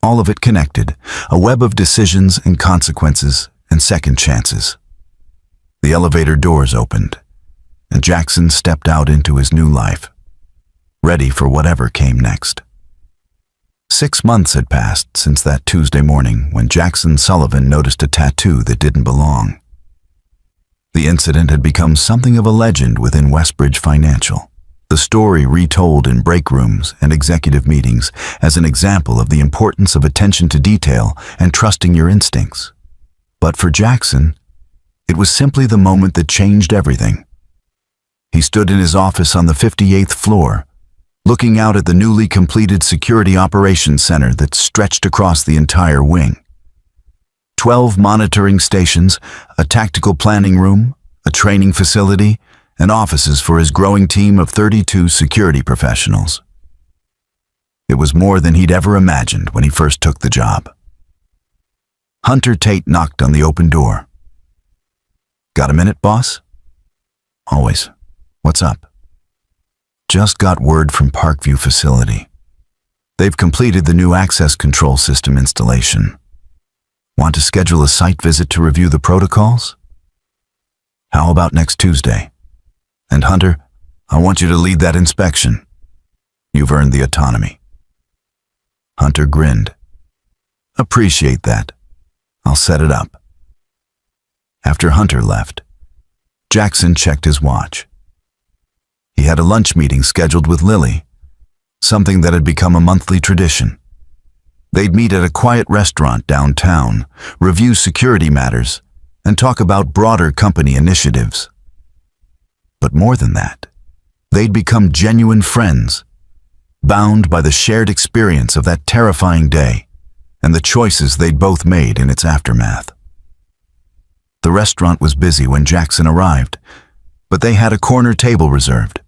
All of it connected, a web of decisions and consequences and second chances. The elevator doors opened, and Jackson stepped out into his new life, ready for whatever came next. 6 months had passed since that Tuesday morning when Jackson Sullivan noticed a tattoo that didn't belong. The incident had become something of a legend within Westbridge Financial, the story retold in break rooms and executive meetings as an example of the importance of attention to detail and trusting your instincts. But for Jackson, it was simply the moment that changed everything. He stood in his office on the 58th floor, looking out at the newly completed Security Operations Center that stretched across the entire wing. 12 monitoring stations, a tactical planning room, a training facility, and offices for his growing team of 32 security professionals. It was more than he'd ever imagined when he first took the job. Hunter Tate knocked on the open door. "Got a minute, boss?" "Always. What's up?" "Just got word from Parkview facility. They've completed the new access control system installation. Want to schedule a site visit to review the protocols? How about next Tuesday? And Hunter, I want you to lead that inspection. You've earned the autonomy." Hunter grinned. "Appreciate that. I'll set it up." After Hunter left, Jackson checked his watch. He had a lunch meeting scheduled with Lily, something that had become a monthly tradition. They'd meet at a quiet restaurant downtown, review security matters, and talk about broader company initiatives. But more than that, they'd become genuine friends, bound by the shared experience of that terrifying day and the choices they'd both made in its aftermath. The restaurant was busy when Jackson arrived, but they had a corner table reserved.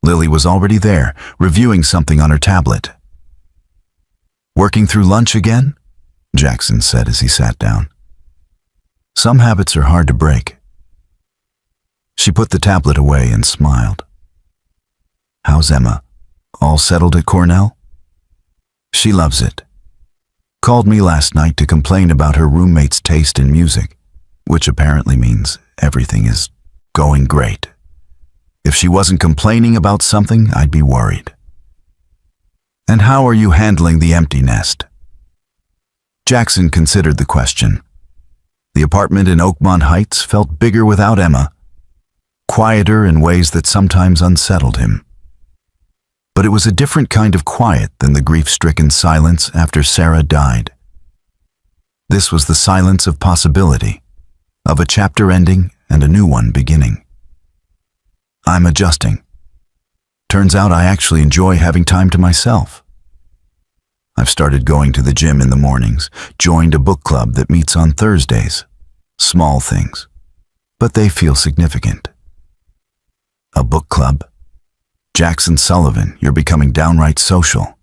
Lily was already there, reviewing something on her tablet. "Working through lunch again?" Jackson said as he sat down. "Some habits are hard to break." She put the tablet away and smiled. "How's Emma? All settled at Cornell?" "She loves it. Called me last night to complain about her roommate's taste in music, which apparently means everything is going great. If she wasn't complaining about something, I'd be worried." "And how are you handling the empty nest?" Jackson considered the question. The apartment in Oakmont Heights felt bigger without Emma, quieter in ways that sometimes unsettled him. But it was a different kind of quiet than the grief-stricken silence after Sarah died. This was the silence of possibility, of a chapter ending and a new one beginning. "I'm adjusting. Turns out I actually enjoy having time to myself. I've started going to the gym in the mornings, joined a book club that meets on Thursdays. Small things, but they feel significant. A book club? Jackson Sullivan, you're becoming downright social.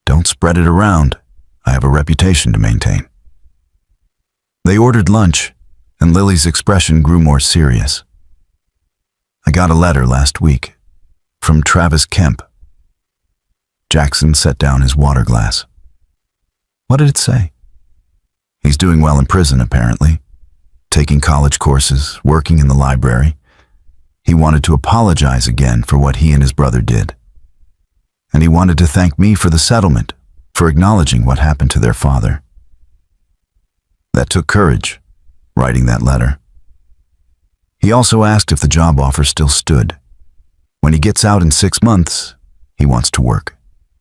Don't spread it around. I have a reputation to maintain. They ordered lunch, and Lily's expression grew more serious. I got a letter last week from Travis Kemp. Jackson set down his water glass. What did it say? He's doing well in prison, apparently. Taking college courses, working in the library. He wanted to apologize again for what he and his brother did. And he wanted to thank me for the settlement, for acknowledging what happened to their father. That took courage, writing that letter. He also asked if the job offer still stood. When he gets out in 6 months, he wants to work,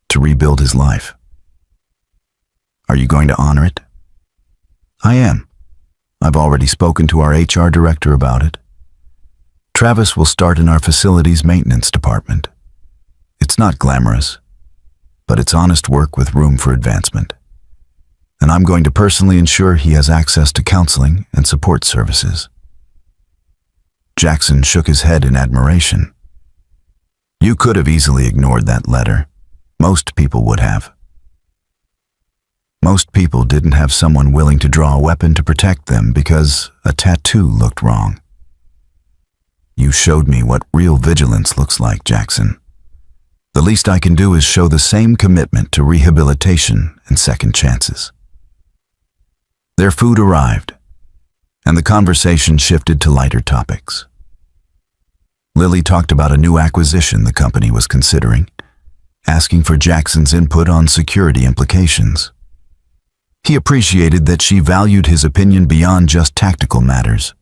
to rebuild his life. Are you going to honor it? I am. I've already spoken to our HR director about it. Travis will start in our facilities maintenance department. It's not glamorous, but it's honest work with room for advancement. And I'm going to personally ensure he has access to counseling and support services. Jackson shook his head in admiration. You could have easily ignored that letter. Most people would have. Most people didn't have someone willing to draw a weapon to protect them because a tattoo looked wrong. You showed me what real vigilance looks like, Jackson. The least I can do is show the same commitment to rehabilitation and second chances. Their food arrived, and the conversation shifted to lighter topics. Lily talked about a new acquisition the company was considering, asking for Jackson's input on security implications. He appreciated that she valued his opinion beyond just tactical matters,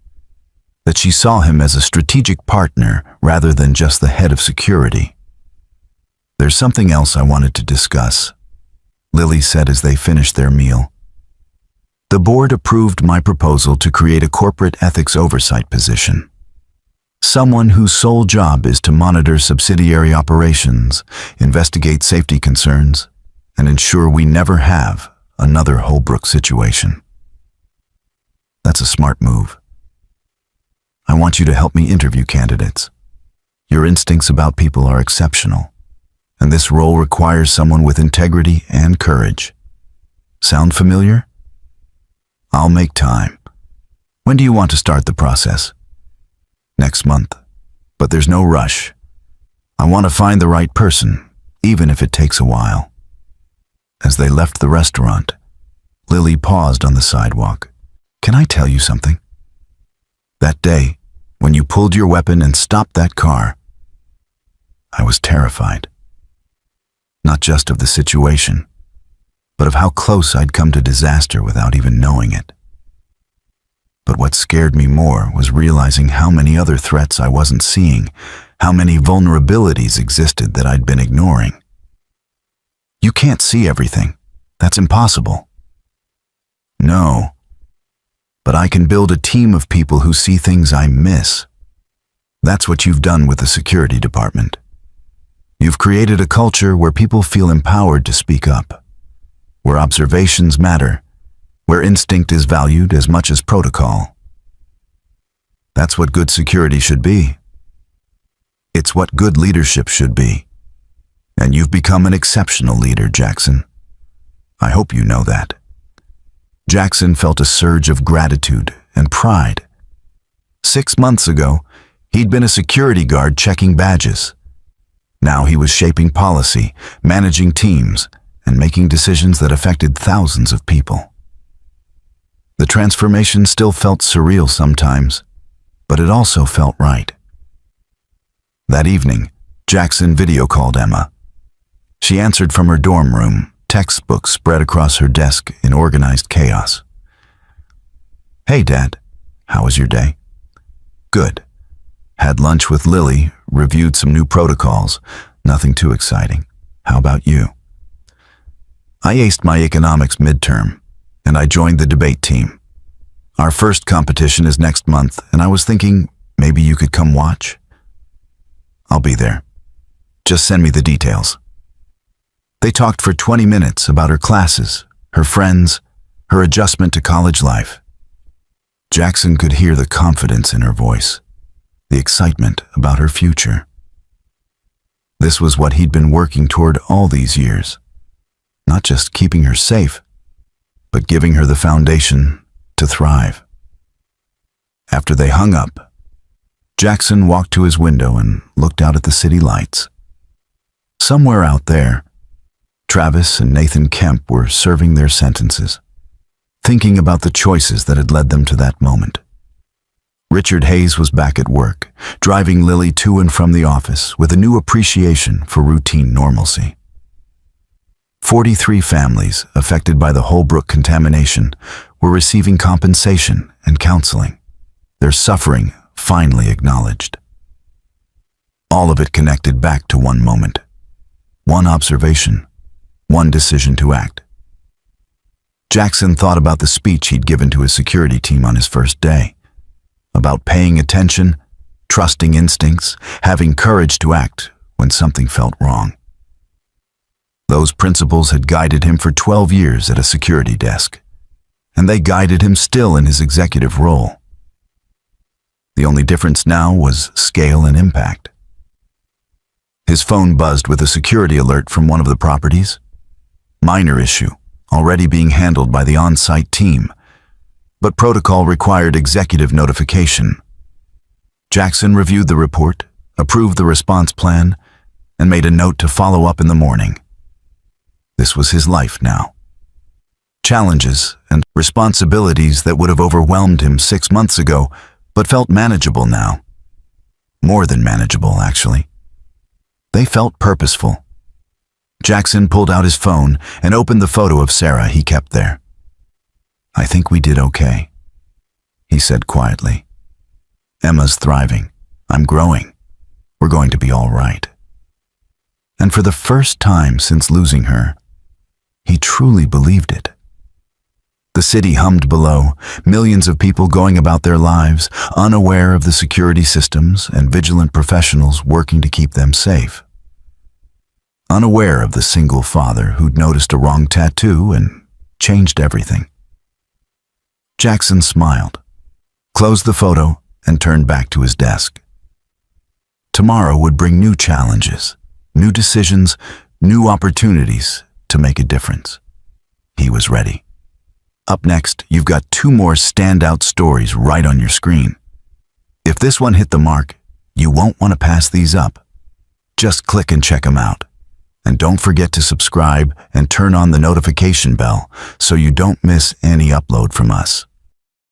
that she saw him as a strategic partner rather than just the head of security. There's something else I wanted to discuss, Lily said as they finished their meal. The board approved my proposal to create a corporate ethics oversight position. Someone whose sole job is to monitor subsidiary operations, investigate safety concerns, and ensure we never have another Holbrook situation. That's a smart move. I want you to help me interview candidates. Your instincts about people are exceptional, and this role requires someone with integrity and courage. Sound familiar? I'll make time. When do you want to start the process? Next month, but there's no rush. I want to find the right person, even if it takes a while. As they left the restaurant, Lily paused on the sidewalk. Can I tell you something? That day, when you pulled your weapon and stopped that car, I was terrified. Not just of the situation, but of how close I'd come to disaster without even knowing it. But what scared me more was realizing how many other threats I wasn't seeing, how many vulnerabilities existed that I'd been ignoring. You can't see everything. That's impossible. No. But I can build a team of people who see things I miss. That's what you've done with the security department. You've created a culture where people feel empowered to speak up, where observations matter, where instinct is valued as much as protocol. That's what good security should be. It's what good leadership should be. And you've become an exceptional leader, Jackson. I hope you know that. Jackson felt a surge of gratitude and pride. 6 months ago, he'd been a security guard checking badges. Now he was shaping policy, managing teams, and making decisions that affected thousands of people. The transformation still felt surreal sometimes, but it also felt right. That evening, Jackson video called Emma. She answered from her dorm room, textbooks spread across her desk in organized chaos. Hey, Dad. How was your day? Good. Had lunch with Lily, reviewed some new protocols. Nothing too exciting. How about you? I aced my economics midterm, and I joined the debate team. Our first competition is next month, and I was thinking maybe you could come watch? I'll be there. Just send me the details." They talked for 20 minutes about her classes, her friends, her adjustment to college life. Jackson could hear the confidence in her voice, the excitement about her future. This was what he'd been working toward all these years. Not just keeping her safe, but giving her the foundation to thrive. After they hung up, Jackson walked to his window and looked out at the city lights. Somewhere out there, Travis and Nathan Kemp were serving their sentences, thinking about the choices that had led them to that moment. Richard Hayes was back at work, driving Lily to and from the office with a new appreciation for routine normalcy. 43 families affected by the Holbrook contamination were receiving compensation and counseling, their suffering finally acknowledged. All of it connected back to one moment, one observation, one decision to act. Jackson thought about the speech he'd given to his security team on his first day, about paying attention, trusting instincts, having courage to act when something felt wrong. Those principles had guided him for 12 years at a security desk, and they guided him still in his executive role. The only difference now was scale and impact. His phone buzzed with a security alert from one of the properties. Minor issue, already being handled by the on-site team, but protocol required executive notification. Jackson reviewed the report, approved the response plan, and made a note to follow up in the morning. This was his life now. Challenges and responsibilities that would have overwhelmed him 6 months ago, but felt manageable now. More than manageable, actually. They felt purposeful. Jackson pulled out his phone and opened the photo of Sarah he kept there. "I think we did okay," he said quietly. "Emma's thriving. I'm growing. We're going to be all right." And for the first time since losing her, he truly believed it. The city hummed below, millions of people going about their lives, unaware of the security systems and vigilant professionals working to keep them safe. Unaware of the single father who'd noticed a wrong tattoo and changed everything. Jackson smiled, closed the photo, and turned back to his desk. Tomorrow would bring new challenges, new decisions, new opportunities to make a difference. He was ready. Up next, you've got 2 more standout stories right on your screen. If this one hit the mark, you won't want to pass these up. Just click and check them out. And don't forget to subscribe and turn on the notification bell so you don't miss any upload from us.